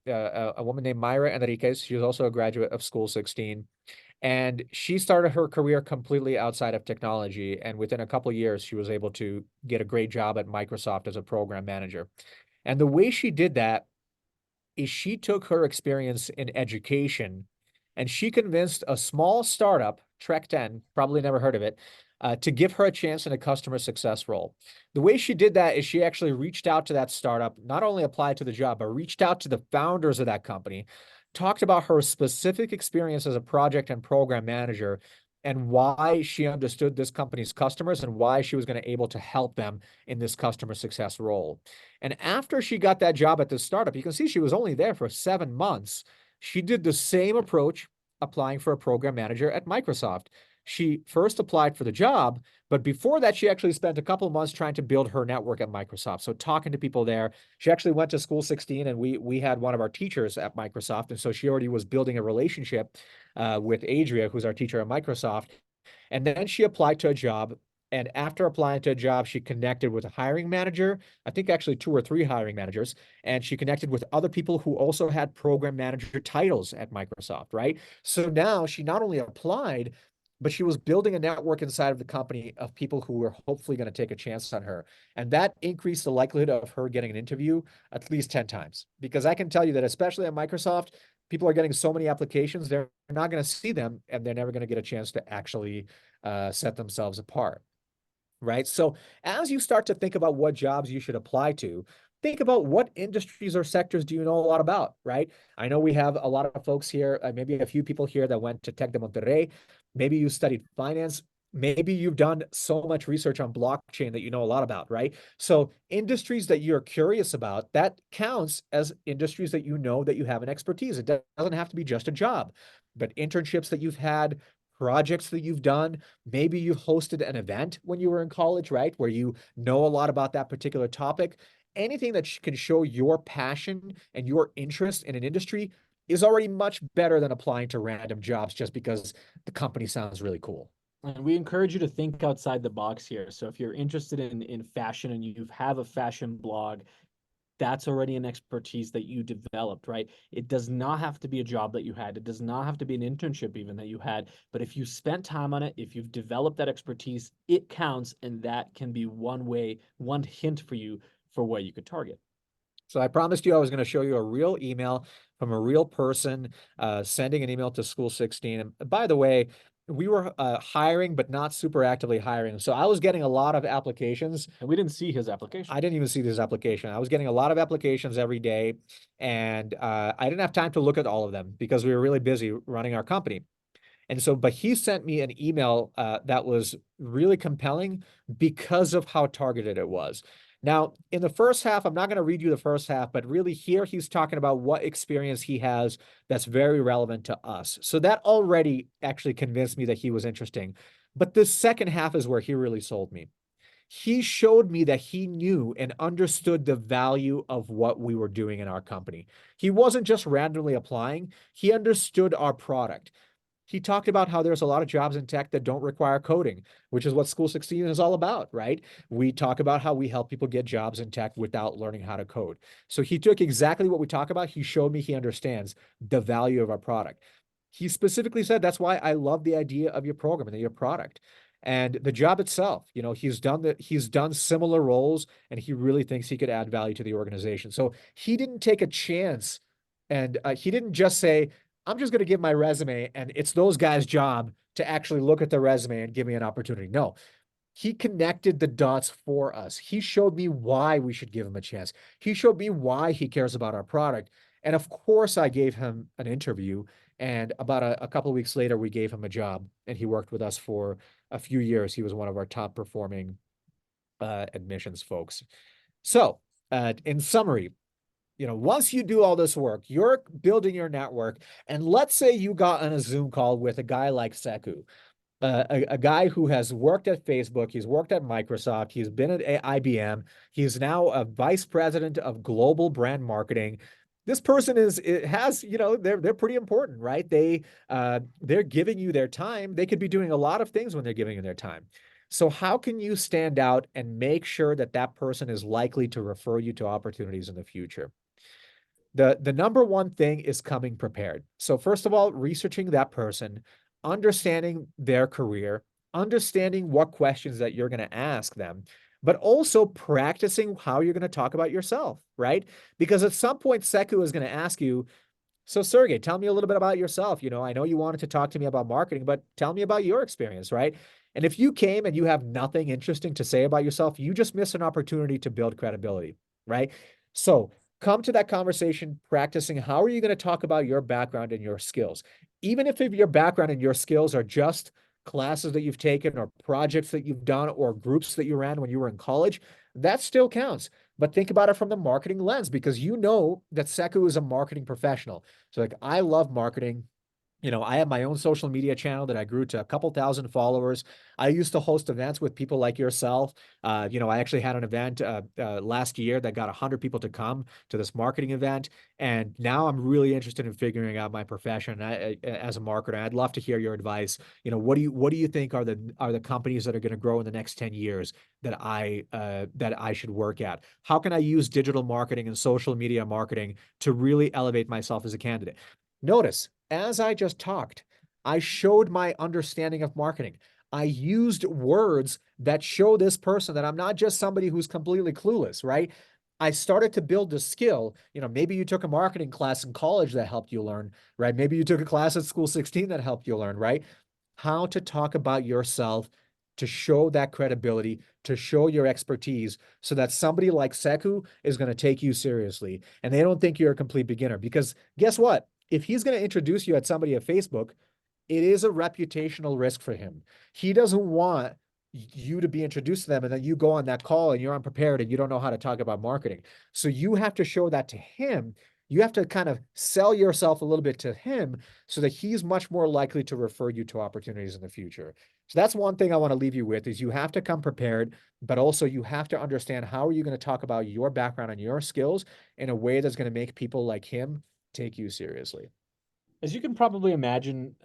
woman named Myra Enriquez. She was also a graduate of School 16. And she started her career completely outside of technology. And within a couple of years, she was able to get a great job at Microsoft as a program manager. And the way she did that is she took her experience in education And she convinced a small startup, Trek 10, probably never heard of it, to give her a chance in a customer success role. The way she did that is she actually reached out to that startup, not only applied to the job, but reached out to the founders of that company, talked about her specific experience as a project and program manager, and why she understood this company's customers and why she was going to able to help them in this customer success role. And after she got that job at this startup, you can see she was only there for 7 months. She did the same approach applying for a program manager at Microsoft. She first applied for the job, but before that, she actually spent a couple of months trying to build her network at Microsoft. So talking to people there. She actually went to School 16, and we had one of our teachers at Microsoft. And so she already was building a relationship with Adria, who's our teacher at Microsoft. And then she applied to a job. And after applying to a job, she connected with a hiring manager, I think actually 2 or 3 hiring managers, and she connected with other people who also had program manager titles at Microsoft, right? So now she not only applied, but she was building a network inside of the company of people who were hopefully going to take a chance on her. And that increased the likelihood of her getting an interview at least 10 times. Because I can tell you that, especially at Microsoft, people are getting so many applications, they're not going to see them, and they're never going to get a chance to actually set themselves apart. Right. So as you start to think about what jobs you should apply to, think about what industries or sectors do you know a lot about, right? I know we have a lot of folks here, maybe a few people here that went to Tec de Monterrey. Maybe you studied finance. Maybe you've done so much research on blockchain that you know a lot about, right? So industries that you're curious about, that counts as industries that you know that you have an expertise. It doesn't have to be just a job, but internships that you've had, projects that you've done. Maybe you've hosted an event when you were in college, right? Where you know a lot about that particular topic. Anything that can show your passion and your interest in an industry is already much better than applying to random jobs just because the company sounds really cool. And we encourage you to think outside the box here. So if you're interested in fashion and you have a fashion blog, that's already an expertise that you developed, right? It does not have to be a job that you had. It does not have to be an internship even that you had. But if you spent time on it, if you've developed that expertise, it counts. And that can be one way, one hint for you for what you could target. So I promised you I was going to show you a real email from a real person sending an email to School 16. And by the way, we were hiring, but not super actively hiring. So I was getting a lot of applications. And we didn't see his application. I didn't even see this application. I was getting a lot of applications every day, and I didn't have time to look at all of them because we were really busy running our company. And so, but he sent me an email that was really compelling because of how targeted it was. Now, in the first half, I'm not going to read you the first half, but really here he's talking about what experience he has that's very relevant to us. So that already actually convinced me that he was interesting. But the second half is where he really sold me. He showed me that he knew and understood the value of what we were doing in our company. He wasn't just randomly applying, he understood our product. He talked about how there's a lot of jobs in tech that don't require coding, which is what School 16 is all about, right? We talk about how we help people get jobs in tech without learning how to code. So he took exactly what we talk about. He showed me he understands the value of our product. He specifically said, that's why I love the idea of your program and your product. And the job itself, you know, he's done similar roles, and he really thinks he could add value to the organization. So he didn't take a chance, and he didn't just say, I'm just going to give my resume and it's those guys' job to actually look at the resume and give me an opportunity. No, he connected the dots for us. He showed me why we should give him a chance. He showed me why he cares about our product. And of course, I gave him an interview. And about a couple of weeks later, we gave him a job, and he worked with us for a few years. He was one of our top performing admissions folks. So, in summary, you know, once you do all this work, you're building your network, and let's say you got on a Zoom call with a guy like Seku, a guy who has worked at Facebook, he's worked at Microsoft, he's been at IBM, he's now a vice president of global brand marketing. This person you know, they're pretty important, right? They're giving you their time. They could be doing a lot of things when they're giving you their time. So how can you stand out and make sure that that person is likely to refer you to opportunities in the future? The number one thing is coming prepared. So first of all, researching that person, understanding their career, understanding what questions that you're going to ask them, but also practicing how you're going to talk about yourself, right? Because at some point, Seku is going to ask you, So Sergey, tell me a little bit about yourself. I know you wanted to talk to me about marketing, but tell me about your experience, right? And if you came and you have nothing interesting to say about yourself, you just miss an opportunity to build credibility, right? So come to that conversation practicing how are you going to talk about your background and your skills. Even if your background and your skills are just classes that you've taken or projects that you've done or groups that you ran when you were in college, that still counts. But think about it from the marketing lens because you know that Seku is a marketing professional. So like I love marketing. I have my own social media channel that I grew to a couple thousand followers. I used to host events with people like yourself. I actually had an event last year that got 100 people to come to this marketing event. And now I'm really interested in figuring out my profession as a marketer. I'd love to hear your advice. What do you think are the companies that are going to grow in the next 10 years that I should work at? How can I use digital marketing and social media marketing to really elevate myself as a candidate? Notice, as I just talked, I showed my understanding of marketing. I used words that show this person that I'm not just somebody who's completely clueless, right? I started to build a skill. Maybe you took a marketing class in college that helped you learn, right? Maybe you took a class at School 16 that helped you learn, right? How to talk about yourself to show that credibility, to show your expertise, so that somebody like Seku is going to take you seriously and they don't think you're a complete beginner. Because guess what? If he's going to introduce you at somebody at Facebook, it is a reputational risk for him. He doesn't want you to be introduced to them and then you go on that call and you're unprepared and you don't know how to talk about marketing. So you have to show that to him. You have to kind of sell yourself a little bit to him so that he's much more likely to refer you to opportunities in the future. So that's one thing I want to leave you with is you have to come prepared, but also you have to understand how are you going to talk about your background and your skills in a way that's going to make people like him take you seriously. As you can probably imagine,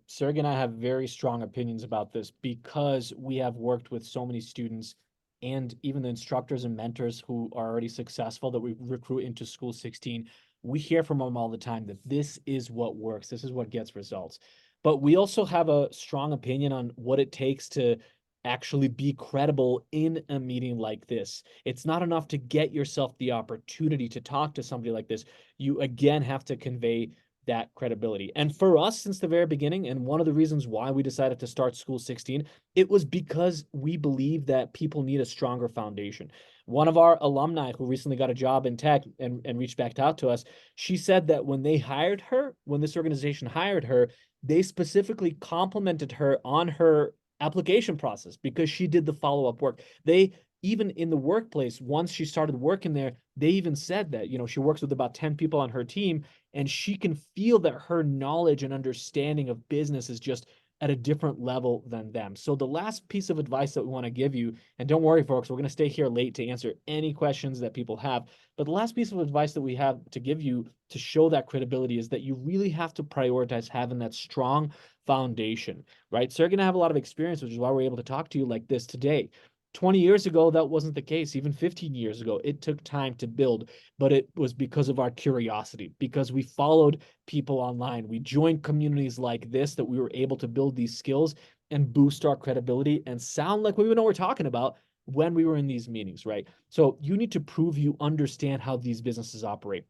Sergey and I have very strong opinions about this because we have worked with so many students and even the instructors and mentors who are already successful that we recruit into School 16. We hear from them all the time that this is what works, this is what gets results. But we also have a strong opinion on what it takes to actually be credible in a meeting like this. It's not enough to get yourself the opportunity to talk to somebody like this. You again have to convey that credibility. And for us, since the very beginning, and one of the reasons why we decided to start School 16, it was because we believe that people need a stronger foundation. One of our alumni who recently got a job in tech and reached back out to us, she said that when they hired her, when this organization hired her, they specifically complimented her on her application process because she did the follow-up work. They even in the workplace, once she started working there, they even said that, she works with about 10 people on her team and she can feel that her knowledge and understanding of business is just at a different level than them. So the last piece of advice that we want to give you, and don't worry, folks, we're going to stay here late to answer any questions that people have. But the last piece of advice that we have to give you to show that credibility is that you really have to prioritize having that strong foundation, right? So you're going to have a lot of experience, which is why we're able to talk to you like this today. 20 years ago, that wasn't the case. Even 15 years ago, it took time to build, but it was because of our curiosity, because we followed people online. We joined communities like this that we were able to build these skills and boost our credibility and sound like we know what we're talking about when we were in these meetings, right? So you need to prove you understand how these businesses operate.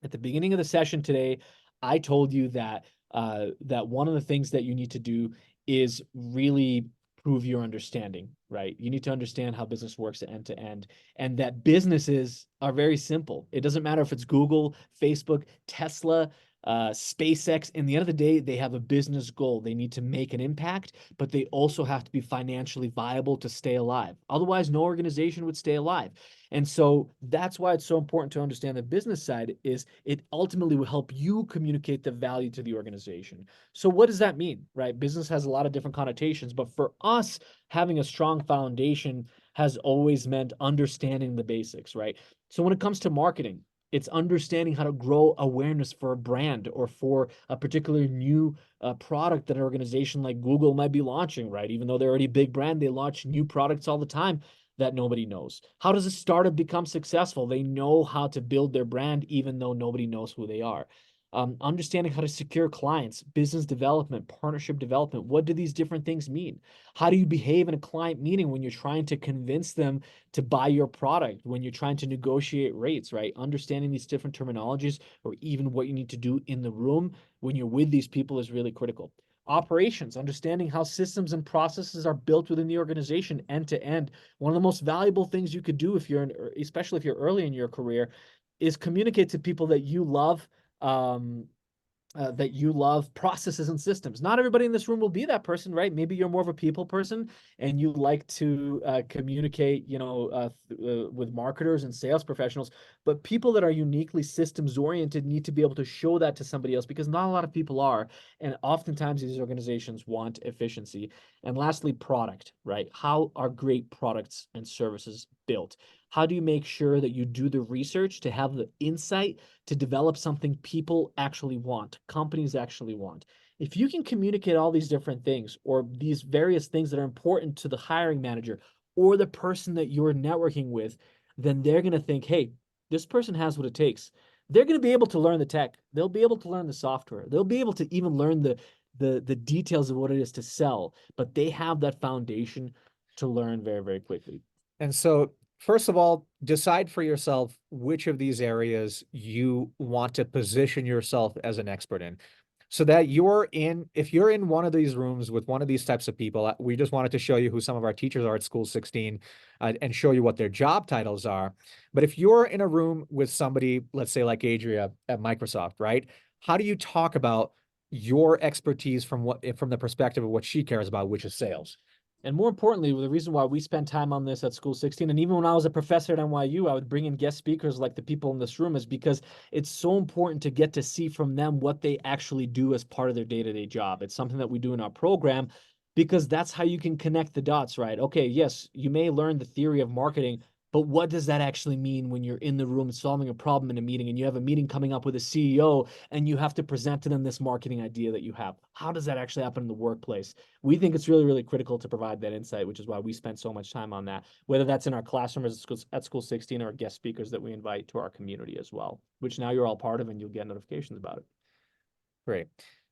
At the beginning of the session today, I told you that that one of the things that you need to do is really prove your understanding, right? You need to understand how business works end to end, and that businesses are very simple. It doesn't matter if it's Google, Facebook, Tesla, SpaceX. In the end of the day, they have a business goal. They need to make an impact, but they also have to be financially viable to stay alive. Otherwise, no organization would stay alive. And so that's why it's so important to understand the business side is it ultimately will help you communicate the value to the organization. So what does that mean, right? Business has a lot of different connotations, but for us, having a strong foundation has always meant understanding the basics, right? So when it comes to marketing, it's understanding how to grow awareness for a brand or for a particular new product that an organization like Google might be launching, right? Even though they're already a big brand, they launch new products all the time that nobody knows. How does a startup become successful? They know how to build their brand even though nobody knows who they are. understanding how to secure clients, business development, partnership development. What do these different things mean? How do you behave in a client meeting when you're trying to convince them to buy your product, when you're trying to negotiate rates, right? Understanding these different terminologies, or even what you need to do in the room when you're with these people, is really critical. Operations, understanding how systems and processes are built within the organization end to end. One of the most valuable things you could do if you're especially if you're early in your career, is communicate to people that you love, um, processes and systems. Not everybody in this room will be that person, right? Maybe you're more of a people person and you like to communicate, with marketers and sales professionals. But people that are uniquely systems oriented need to be able to show that to somebody else, because not a lot of people are. And oftentimes these organizations want efficiency. And lastly, product, right? How are great products and services built? How do you make sure that you do the research to have the insight to develop something people actually want, companies actually want? If you can communicate all these different things, or these various things that are important to the hiring manager or the person that you're networking with, then they're going to think, hey, this person has what it takes. They're going to be able to learn the tech. They'll be able to learn the software. They'll be able to even learn the details of what it is to sell, but they have that foundation to learn very, very quickly. And so, first of all, decide for yourself which of these areas you want to position yourself as an expert in. So that if you're in one of these rooms with one of these types of people, we just wanted to show you who some of our teachers are at School 16, and show you what their job titles are. But if you're in a room with somebody, let's say like Adria at Microsoft, right? How do you talk about your expertise from the perspective of what she cares about, which is sales? And more importantly, the reason why we spend time on this at School 16, and even when I was a professor at NYU, I would bring in guest speakers like the people in this room, is because it's so important to get to see from them what they actually do as part of their day-to-day job. It's something that we do in our program, because that's how you can connect the dots, right? Okay, yes, you may learn the theory of marketing, but what does that actually mean when you're in the room solving a problem in a meeting, and you have a meeting coming up with a CEO and you have to present to them this marketing idea that you have? How does that actually happen in the workplace? We think it's really, really critical to provide that insight, which is why we spend so much time on that, whether that's in our classroom at School 16, or guest speakers that we invite to our community as well, which now you're all part of and you'll get notifications about it. Great.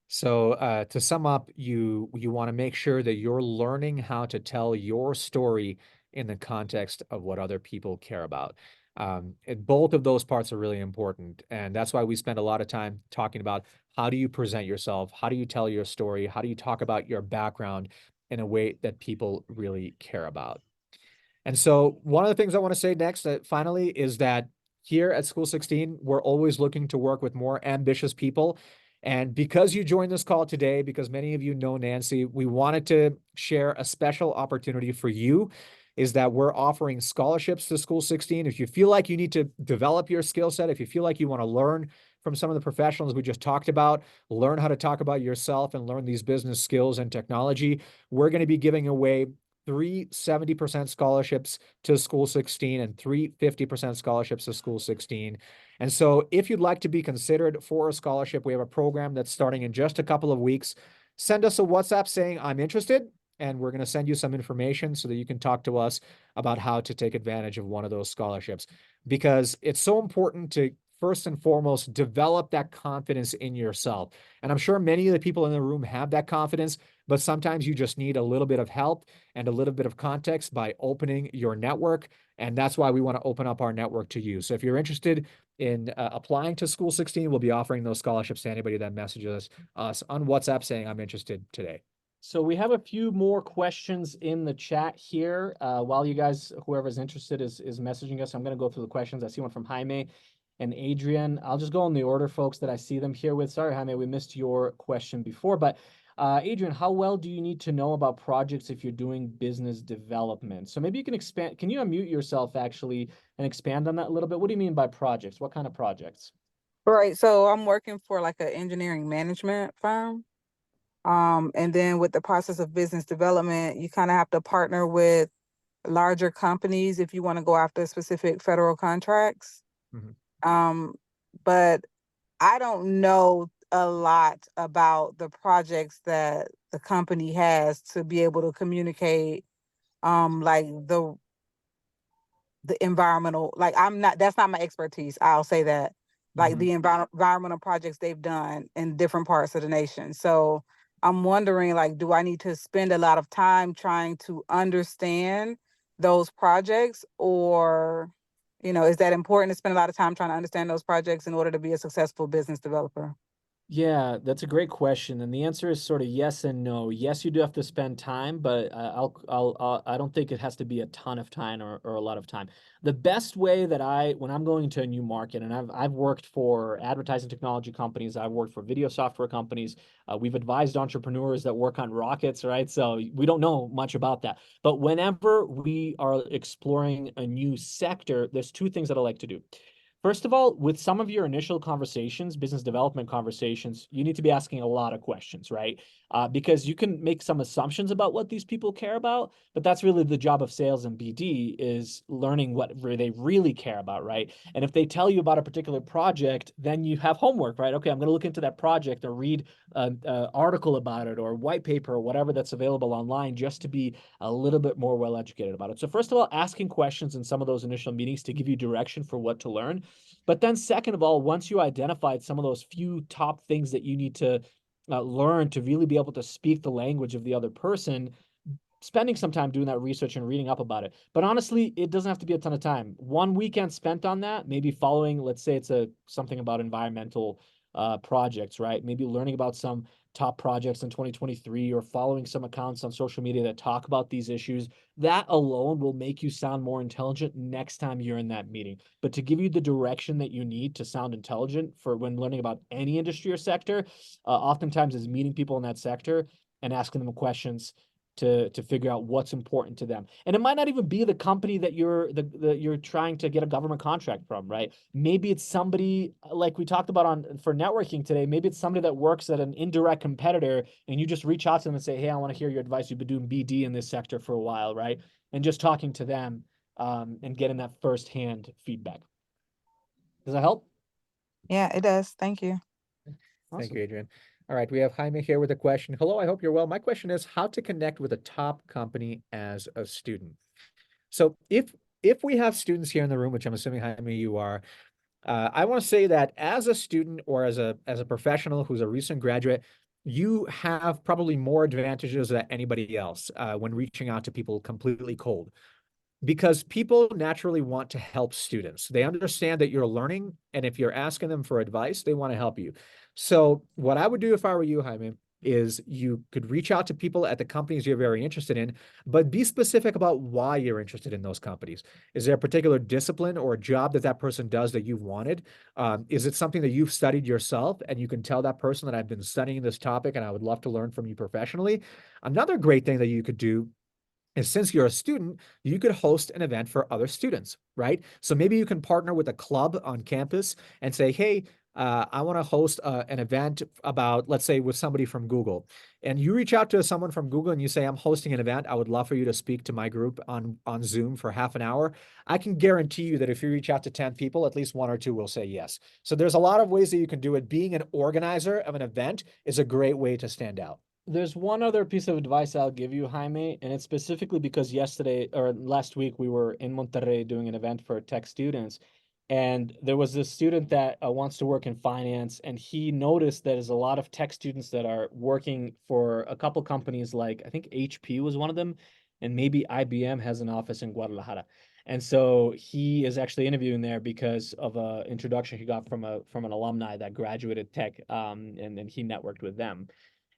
So to sum up, you want to make sure that you're learning how to tell your story in the context of what other people care about. And both of those parts are really important. And that's why we spend a lot of time talking about, how do you present yourself? How do you tell your story? How do you talk about your background in a way that people really care about? And so one of the things I want to say next, finally, is that here at School 16, we're always looking to work with more ambitious people. And because you joined this call today, because many of you know Nancy, we wanted to share a special opportunity for you, is that we're offering scholarships to School 16. If you feel like you need to develop your skill set, if you feel like you want to learn from some of the professionals we just talked about, learn how to talk about yourself and learn these business skills and technology, we're going to be giving away 3 70% scholarships to School 16 and 3 50% scholarships to School 16. And so if you'd like to be considered for a scholarship, we have a program that's starting in just a couple of weeks. Send us a WhatsApp saying, I'm interested, and we're going to send you some information so that you can talk to us about how to take advantage of one of those scholarships. Because it's so important to, first and foremost, develop that confidence in yourself. And I'm sure many of the people in the room have that confidence, but sometimes you just need a little bit of help and a little bit of context by opening your network. And that's why we want to open up our network to you. So if you're interested in applying to School 16, we'll be offering those scholarships to anybody that messages us on WhatsApp saying, I'm interested today. So we have a few more questions in the chat here. While you guys, whoever's interested is messaging us, I'm going to go through the questions. I see one from Jaime and Adrian. I'll just go in the order, folks, that I see them here with. Sorry, Jaime, we missed your question before, but Adrian, how well do you need to know about projects if you're doing business development? So maybe you can expand. Can you unmute yourself actually and expand on that a little bit? What do you mean by projects? What kind of projects? Right. So I'm working for like an engineering management firm. And then with the process of business development, you kind of have to partner with larger companies if you want to go after specific federal contracts. Mhm. But I don't know a lot about the projects that the company has to be able to communicate like the environmental, like that's not my expertise. I'll say that. like Mhm. the environmental projects they've done in different parts of the nation. So I'm wondering, like, do I need to spend a lot of time trying to understand those projects, or, is that important to spend a lot of time trying to understand those projects in order to be a successful business developer? Yeah, that's a great question, and the answer is sort of yes and no. Yes, you do have to spend time, but I don't think it has to be a ton of time or a lot of time. The best way that when I'm going to a new market, and I've worked for advertising technology companies, I've worked for video software companies, we've advised entrepreneurs that work on rockets, right? So we don't know much about that. But whenever we are exploring a new sector, there's two things that I like to do. First of all, with some of your initial conversations, business development conversations, you need to be asking a lot of questions, right? Because you can make some assumptions about what these people care about, but that's really the job of sales and BD, is learning what they really care about, right? And if they tell you about a particular project, then you have homework, right? Okay, I'm going to look into that project or read an article about it or white paper or whatever that's available online, just to be a little bit more well educated about it. So first of all, asking questions in some of those initial meetings to give you direction for what to learn. But then second of all, once you identified some of those few top things that you need to learn to really be able to speak the language of the other person, spending some time doing that research and reading up about it. But honestly, it doesn't have to be a ton of time. One weekend spent on that, maybe following, let's say it's something about environmental projects, right? Maybe learning about some top projects in 2023 or following some accounts on social media that talk about these issues. That alone will make you sound more intelligent next time you're in that meeting. But to give you the direction that you need to sound intelligent for when learning about any industry or sector, oftentimes is meeting people in that sector and asking them questions to figure out what's important to them. And it might not even be the company that you're trying to get a government contract from, right? Maybe it's somebody like we talked about for networking today. Maybe it's somebody that works at an indirect competitor, and you just reach out to them and say, hey, I want to hear your advice. You've been doing BD in this sector for a while, right? And just talking to them and getting that firsthand feedback. Does that help? Yeah, it does. Thank you. Thank Awesome. you, Adrian. All right, we have Jaime here with a question. Hello, I hope you're well. My question is how to connect with a top company as a student. So if we have students here in the room, which I'm assuming, Jaime, you are, I want to say that as a student or as a professional who's a recent graduate, you have probably more advantages than anybody else when reaching out to people completely cold. Because people naturally want to help students. They understand that you're learning, and if you're asking them for advice, they want to help you. So what I would do if I were you, Jaime, is you could reach out to people at the companies you're very interested in, but be specific about why you're interested in those companies. Is there a particular discipline or a job that person does that you've wanted? Is it something that you've studied yourself and you can tell that person that I've been studying this topic and I would love to learn from you professionally? Another great thing that you could do is, since you're a student, you could host an event for other students, right? So maybe you can partner with a club on campus and say, hey, I want to host an event about, let's say, with somebody from Google. And you reach out to someone from Google and you say, I'm hosting an event. I would love for you to speak to my group on Zoom for half an hour. I can guarantee you that if you reach out to 10 people, at least 1 or 2 will say yes. So there's a lot of ways that you can do it. Being an organizer of an event is a great way to stand out. There's one other piece of advice I'll give you, Jaime, and it's specifically because yesterday or last week we were in Monterrey doing an event for tech students, and there was this student that wants to work in finance, and he noticed that there's a lot of tech students that are working for a couple companies, like I think HP was one of them, and maybe IBM has an office in Guadalajara. And so he is actually interviewing there because of a introduction he got from an alumni that graduated tech, and then he networked with them.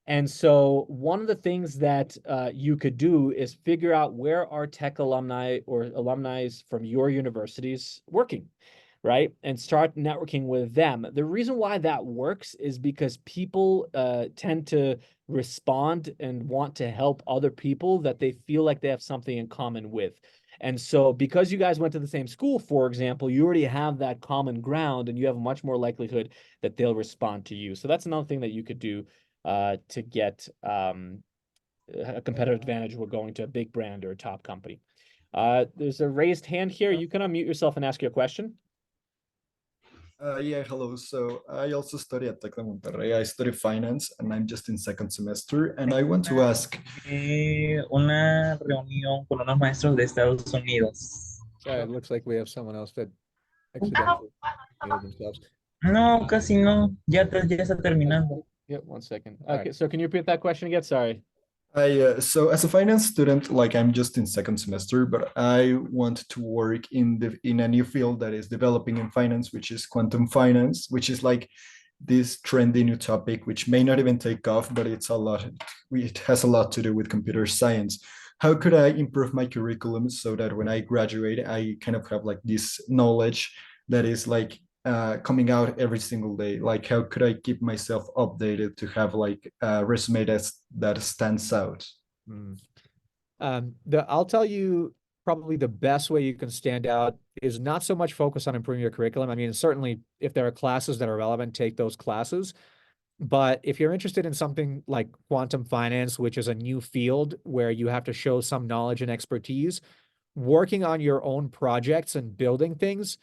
And so one of the things that you could do is figure out where are tech alumni or alumni from your universities working, right? And start networking with them. The reason why that works is because people tend to respond and want to help other people that they feel like they have something in common with. And so because you guys went to the same school, for example, you already have that common ground and you have much more likelihood that they'll respond to you. So that's another thing that you could do to get a competitive advantage when going to a big brand or a top company. There's a raised hand here. You can unmute yourself and ask your question. Yeah, hello. So I also study at Tec de Monterrey. I study finance and I'm just in second semester. And I want to ask. Una reunión con unos maestros de Estados Unidos. Sorry, it looks like we have someone else that accidentally muted themselves. No, casi no. Ya está terminando. Yeah, 1 second. All Okay, right. so can you repeat that question again? Sorry. So as a finance student, like I'm just in second semester, but I want to work in a new field that is developing in finance, which is quantum finance, which is like this trendy new topic, which may not even take off, but it has a lot to do with computer science. How could I improve my curriculum so that when I graduate, I kind of have like this knowledge that is like coming out every single day? Like, how could I keep myself updated to have like a resume that stands out? Mm. I'll tell you probably the best way you can stand out is not so much focus on improving your curriculum. I mean, certainly if there are classes that are relevant, take those classes. But if you're interested in something like quantum finance, which is a new field where you have to show some knowledge and expertise, working on your own projects and building things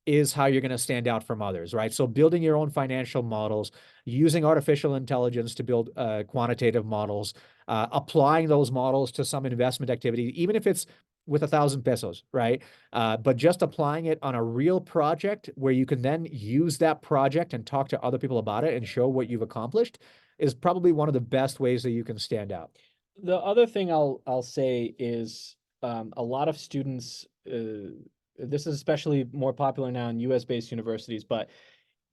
is how you're going to stand out from others, right? So building your own financial models, using artificial intelligence to build quantitative models, applying those models to some investment activity, even if it's with 1,000 pesos, right? But just applying it on a real project where you can then use that project and talk to other people about it and show what you've accomplished is probably one of the best ways that you can stand out. The other thing I'll say is a lot of students, this is especially more popular now in US based universities, but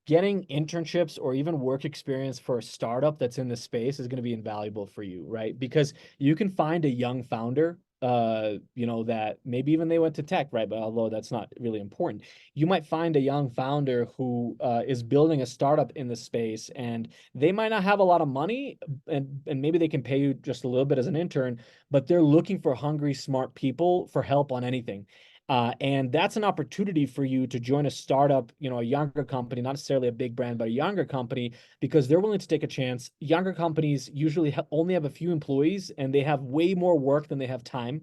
getting internships or even work experience for a startup that's in the space is going to be invaluable for you, right? Because you can find a young founder, that maybe even they went to tech, right? But although that's not really important, you might find a young founder who is building a startup in the space, and they might not have a lot of money, and maybe they can pay you just a little bit as an intern, but they're looking for hungry, smart people for help on anything. And that's an opportunity for you to join a startup, a younger company, not necessarily a big brand, but a younger company, because they're willing to take a chance. Younger companies usually only have a few employees, and they have way more work than they have time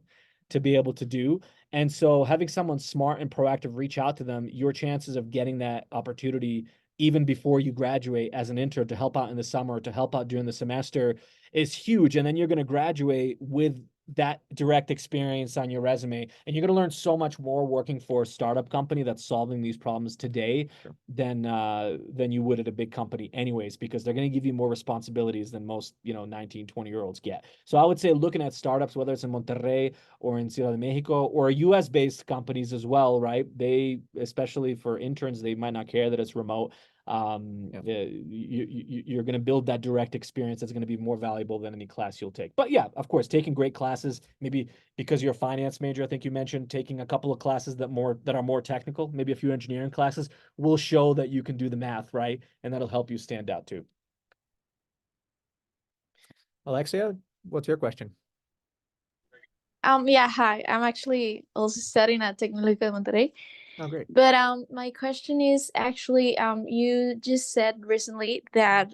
to be able to do. And so having someone smart and proactive reach out to them, your chances of getting that opportunity even before you graduate as an intern to help out in the summer, to help out during the semester, is huge. And then you're going to graduate with that direct experience on your resume, and you're going to learn so much more working for a startup company that's solving these problems today than you would at a big company anyways, because they're going to give you more responsibilities than most 19, 20-year-olds get. So I would say looking at startups, whether it's in Monterrey or in Ciudad de Mexico or US based companies as well, right? They, especially for interns, they might not care that it's remote. You're going to build that direct experience that's going to be more valuable than any class you'll take. But yeah, of course, taking great classes, maybe because you're a finance major, I think you mentioned taking a couple of classes that are more technical, maybe a few engineering classes, will show that you can do the math, right? And that'll help you stand out too. Alexia, what's your question? Yeah, hi. I'm actually also studying at Tecnológico de Monterrey. Oh, great. But my question is actually, you just said recently that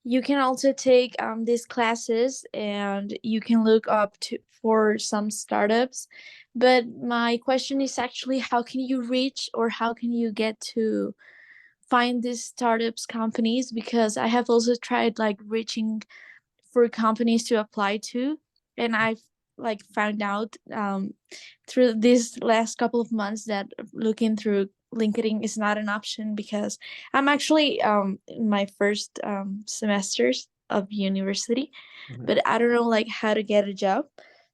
you can also take these classes and you can look up for some startups. But my question is actually, how can you reach or how can you get to find these startups companies? Because I have also tried like reaching for companies to apply to, and I've like found out through these last couple of months that looking through LinkedIn is not an option, because I'm actually in my first semesters of university, but I don't know like how to get a job.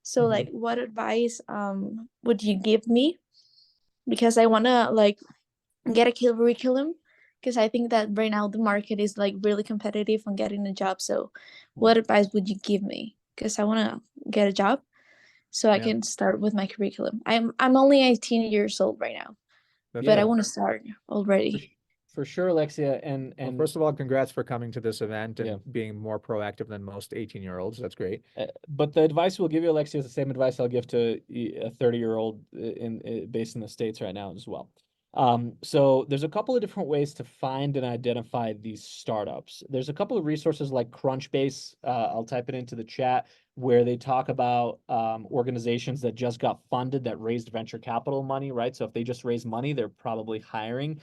So like what advice would you give me, because I want to like get a curriculum, because I think that right now the market is like really competitive on getting a job. So what advice would you give me, because I want to get a job so I can start with my curriculum. I'm only 18 years old right now, but I want to start already. For sure, Alexia. And Well, first of all, congrats for coming to this event and being more proactive than most 18-year-olds. That's great. But the advice we'll give you, Alexia, is the same advice I'll give to a 30-year-old based in the States right now as well. So there's a couple of different ways to find and identify these startups. There's a couple of resources like Crunchbase. I'll type it into the chat, where they talk about organizations that just got funded, that raised venture capital money, right? So if they just raise money, they're probably hiring.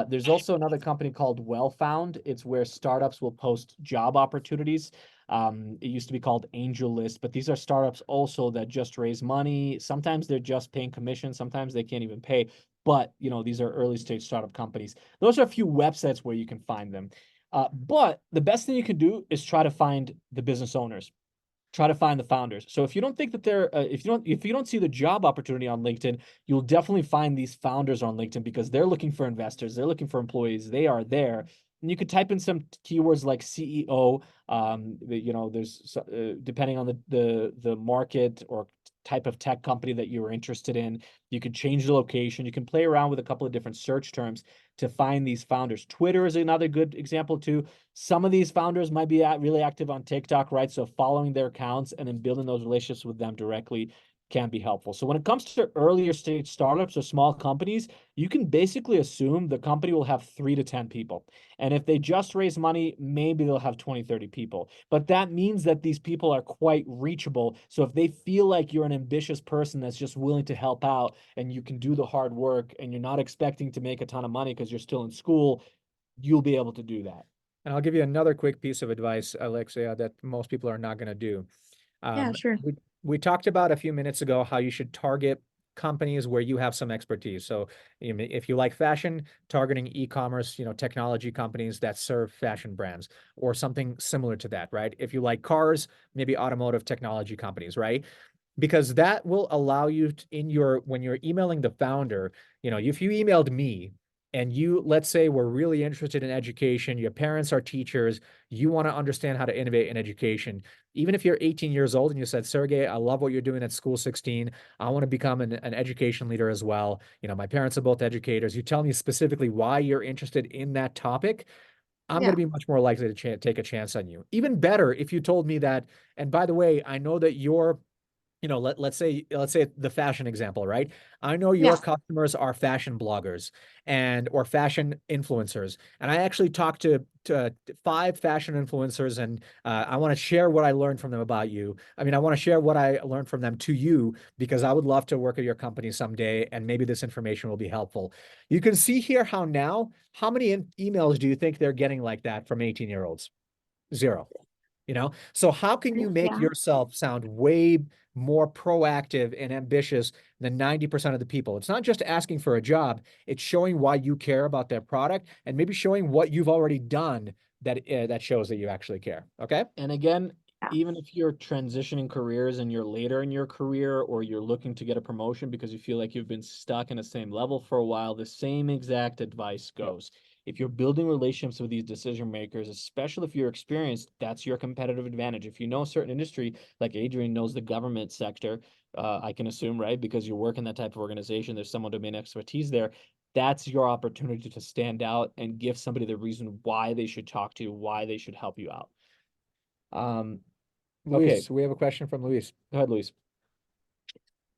There's also another company called WellFound. It's where startups will post job opportunities. It used to be called AngelList, but these are startups also that just raise money. Sometimes they're just paying commission. Sometimes they can't even pay. but these are early stage startup companies. Those are a few websites where you can find them. But the best thing you can do is try to find the business owners. Try to find the founders. So if you don't think that they're, if you don't see the job opportunity on LinkedIn, you'll definitely find these founders on LinkedIn because they're looking for investors, they're looking for employees, they are there. And you could type in some keywords like CEO. There's depending on the market or type of tech company that you're interested in, you can change the location. You can play around with a couple of different search terms to find these founders. Twitter is another good example too. Some of these founders might be really active on TikTok, right? So following their accounts and then building those relationships with them directly can be helpful. So when it comes to earlier stage startups or small companies, you can basically assume the company will have 3 to 10 people. And if they just raise money, maybe they'll have 20, 30 people. But that means that these people are quite reachable. So if they feel like you're an ambitious person that's just willing to help out and you can do the hard work and you're not expecting to make a ton of money because you're still in school, you'll be able to do that. And I'll give you another quick piece of advice, Alexia, that most people are not going to do. Yeah, sure. We talked about a few minutes ago how you should target companies where you have some expertise. So if you like fashion, targeting e-commerce, technology companies that serve fashion brands or something similar to that, right? If you like cars, maybe automotive technology companies, right? Because that will allow you when you're emailing the founder, if you emailed me and let's say we're really interested in education, your parents are teachers, you want to understand how to innovate in education. Even if you're 18 years old and you said, Sergey, I love what you're doing at School 16. I want to become an education leader as well. My parents are both educators. You tell me specifically why you're interested in that topic. I'm going to be much more likely to take a chance on you. Even better if you told me that, and by the way, I know that you're let's say the fashion example, right? I know your customers are fashion bloggers or fashion influencers. And I actually talked to 5 fashion influencers and I want to share what I learned from them about you. I mean, I want to share what I learned from them to you because I would love to work at your company someday and maybe this information will be helpful. You can see here how many emails do you think they're getting like that from 18-year-olds? 0. So how can you make yourself sound way more proactive and ambitious than 90% of the people? It's not just asking for a job, it's showing why you care about their product and maybe showing what you've already done that shows that you actually care. Okay. And again, even if you're transitioning careers and you're later in your career or you're looking to get a promotion because you feel like you've been stuck in the same level for a while, the same exact advice goes. If you're building relationships with these decision makers, especially if you're experienced, that's your competitive advantage. If you know a certain industry, like Adrian knows the government sector, I can assume, right? Because you work in that type of organization, there's some domain expertise there. That's your opportunity to stand out and give somebody the reason why they should talk to you, why they should help you out. Luis, we have a question from Luis. Go ahead, Luis.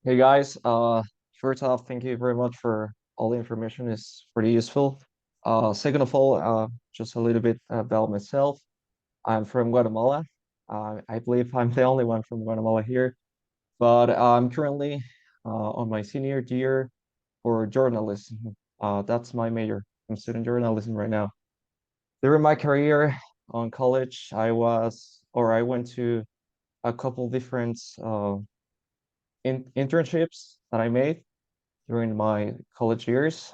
Hey guys, first off, thank you very much for all the information. It's pretty useful. Second of all, just a little bit about myself. I'm from Guatemala. I believe I'm the only one from Guatemala here, but I'm currently on my senior year for journalism. That's my major. I'm studying journalism right now. During my career on college, I went to a couple different internships that I made during my college years.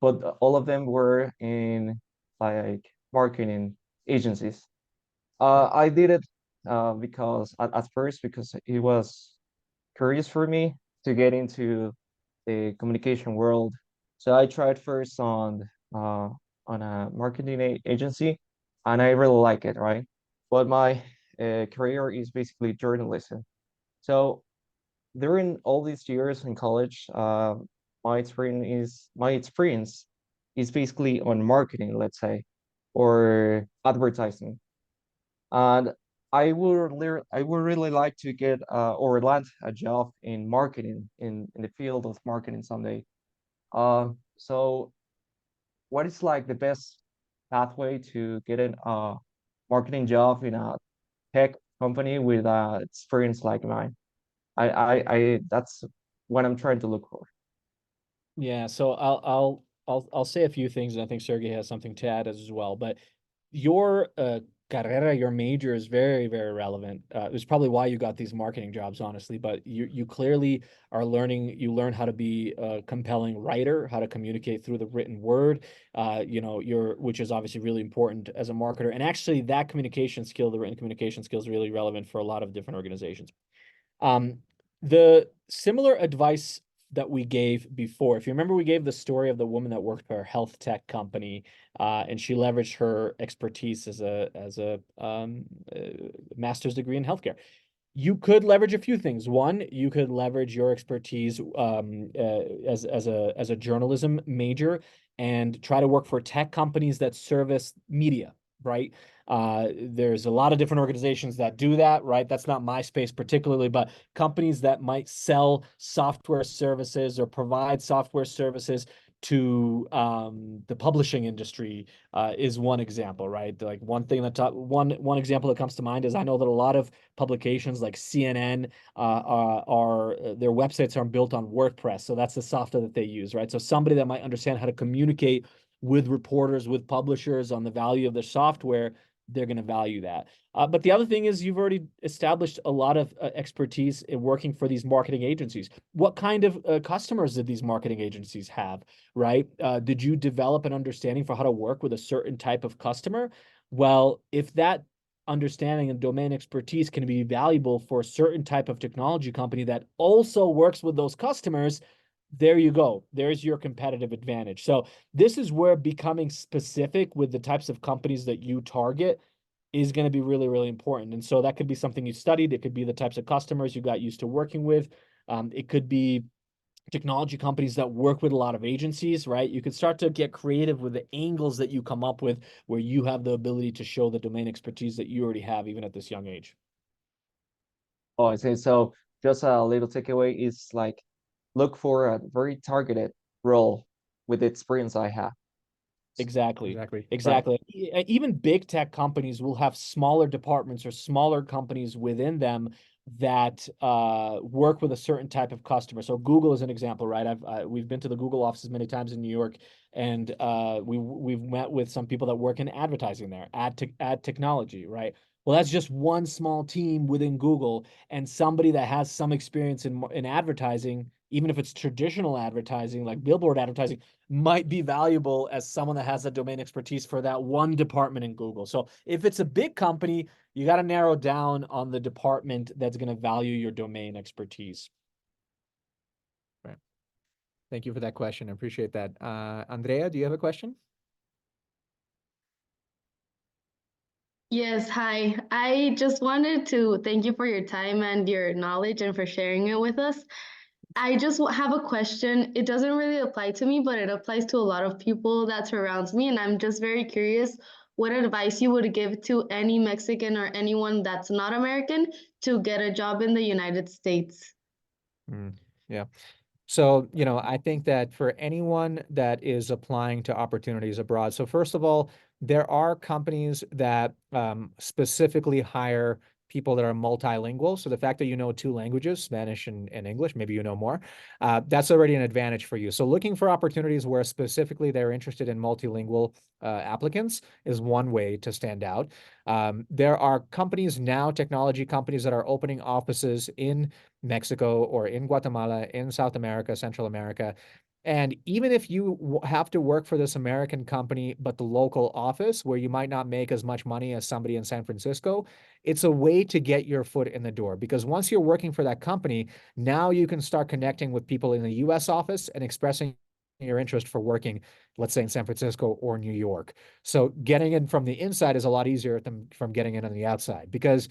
But all of them were in like marketing agencies. I did it because at first because it was curious for me to get into the communication world. So I tried first on a marketing agency, and I really like it, right? But my career is basically journalism. So during all these years in college, my experience is basically on marketing, let's say, or advertising. And I would really like to get or land a job in marketing in the field of marketing someday. So what is like the best pathway to get a marketing job in a tech company with experience like mine? I that's what I'm trying to look for. Yeah, so I'll say a few things, and I think Sergey has something to add as well. But your carrera, your major is very, very relevant. It was probably why you got these marketing jobs, honestly, but you clearly are learning, you learn how to be a compelling writer, how to communicate through the written word, you know, which is obviously really important as a marketer. And actually that communication skill, the written communication skill is really relevant for a lot of different organizations. The similar advice that we gave before, if you remember, we gave the story of the woman that worked for a health tech company, and she leveraged her expertise as a master's degree in healthcare. You could leverage a few things. One, you could leverage your expertise as a journalism major and try to work for tech companies that service media, right? There's a lot of different organizations that do that, right? That's not my space particularly, but companies that might sell software services or provide software services to the publishing industry is one example, right? Like one example that comes to mind is I know that a lot of publications like CNN their websites are built on WordPress, so that's the software that they use, right? So somebody that might understand how to communicate with reporters, with publishers on the value of their software, they're going to value that. But the other thing is you've already established a lot of expertise in working for these marketing agencies. What kind of customers did these marketing agencies have, right? Did you develop an understanding for how to work with a certain type of customer? Well, if that understanding and domain expertise can be valuable for a certain type of technology company that also works with those customers, there you go. There's your competitive advantage. So this is where becoming specific with the types of companies that you target is going to be really, really important. And so that could be something you studied. It could be the types of customers you got used to working with. It could be technology companies that work with a lot of agencies, right? You could start to get creative with the angles that you come up with where you have the ability to show the domain expertise that you already have, even at this young age. Oh, I see. So just a little takeaway is like, look for a very targeted role with the experience I have. Exactly. Exactly. Exactly. Even big tech companies will have smaller departments or smaller companies within them that work with a certain type of customer. So Google is an example, right? We've been to the Google offices many times in New York, and we've met with some people that work in advertising there, ad technology, right? Well, that's just one small team within Google, and somebody that has some experience in advertising, even if it's traditional advertising like billboard advertising, might be valuable as someone that has a domain expertise for that one department in Google. So if it's a big company, you got to narrow down on the department that's going to value your domain expertise. Right. Thank you for that question. I appreciate that. Andrea, do you have a question? Yes, hi. I just wanted to thank you for your time and your knowledge and for sharing it with us. I just have a question. It doesn't really apply to me, but it applies to a lot of people that surrounds me, and I'm just very curious what advice you would give to any Mexican or anyone that's not American to get a job in the United States. Yeah. So, you know, I think that for anyone that is applying to opportunities abroad, so first of all, there are companies that specifically hire people that are multilingual. So the fact that you know 2 languages, Spanish and English, maybe you know more, that's already an advantage for you. So looking for opportunities where specifically they're interested in multilingual applicants is one way to stand out. There are companies now, technology companies that are opening offices in Mexico or in Guatemala, in South America, Central America. And even if you have to work for this American company, but the local office where you might not make as much money as somebody in San Francisco, it's a way to get your foot in the door. Because once you're working for that company, now you can start connecting with people in the US office and expressing your interest for working, let's say in San Francisco or New York. So getting in from the inside is a lot easier than from getting in on the outside, because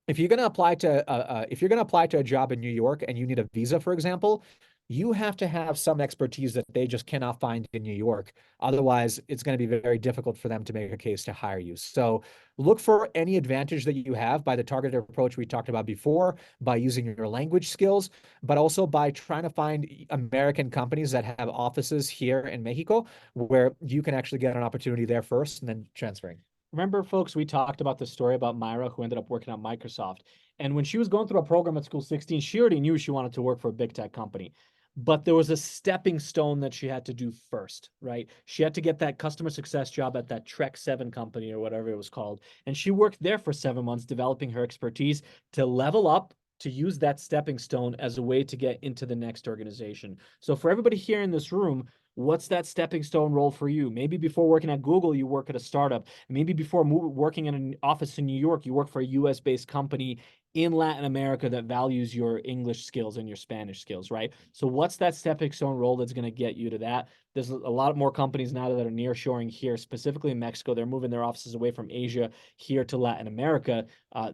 if you're going to apply to a job in New York and you need a visa, for example, you have to have some expertise that they just cannot find in New York. Otherwise, it's going to be very difficult for them to make a case to hire you. So look for any advantage that you have by the targeted approach we talked about before, by using your language skills, but also by trying to find American companies that have offices here in Mexico where you can actually get an opportunity there first and then transferring. Remember, folks, we talked about the story about Myra, who ended up working at Microsoft. And when she was going through a program at School 16, she already knew she wanted to work for a big tech company. but there was a stepping stone that she had to do first, right? She had to get that customer success job at that Trek 7 company or whatever it was called. And she worked there for 7 months, developing her expertise to level up, to use that stepping stone as a way to get into the next organization. So for everybody here in this room, what's that stepping stone role for you? Maybe before working at Google, you work at a startup. Maybe before working in an office in New York, you work for a US-based company in Latin America that values your English skills and your Spanish skills, right? So what's that stepping stone role that's going to get you to that? There's a lot more companies now that are nearshoring here, specifically in Mexico. They're moving their offices away from Asia here to Latin America.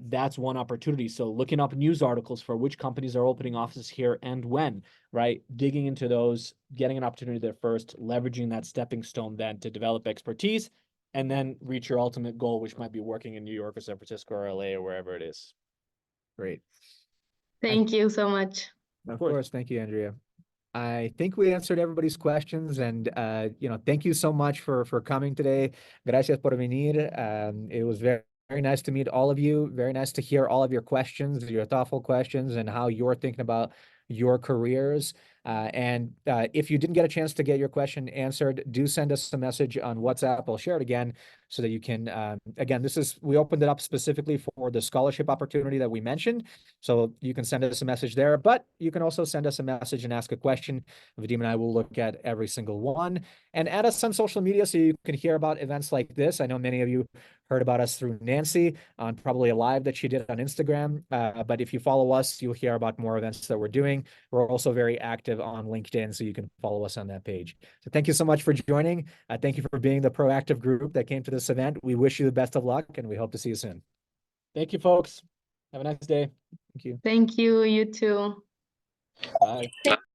That's one opportunity. So looking up news articles for which companies are opening offices here and when, right? Digging into those, getting an opportunity there first, leveraging that stepping stone then to develop expertise, and then reach your ultimate goal, which might be working in New York or San Francisco or LA or wherever it is. Great. Thank you so much. Of course. course. Thank you, Andrea. I think we answered everybody's questions, and thank you so much for coming today. Gracias por venir. It was very, very nice to meet all of you. Very nice to hear all of your questions, your thoughtful questions, and how you're thinking about your careers. And if you didn't get a chance to get your question answered, do send us a message on WhatsApp. I'll share it again so that you can, again, we opened it up specifically for the scholarship opportunity that we mentioned. So you can send us a message there, but you can also send us a message and ask a question. Vadim and I will look at every single one, and add us on social media so you can hear about events like this. I know many of you heard about us through Nancy on probably a live that she did on Instagram. But if you follow us, you'll hear about more events that we're doing. We're also very active on LinkedIn, so you can follow us on that page. So thank you so much for joining. Thank you for being the proactive group that came to this event. We wish you the best of luck, and we hope to see you soon. Thank you, folks. Have a nice day. Thank you. Thank you, you too. Bye.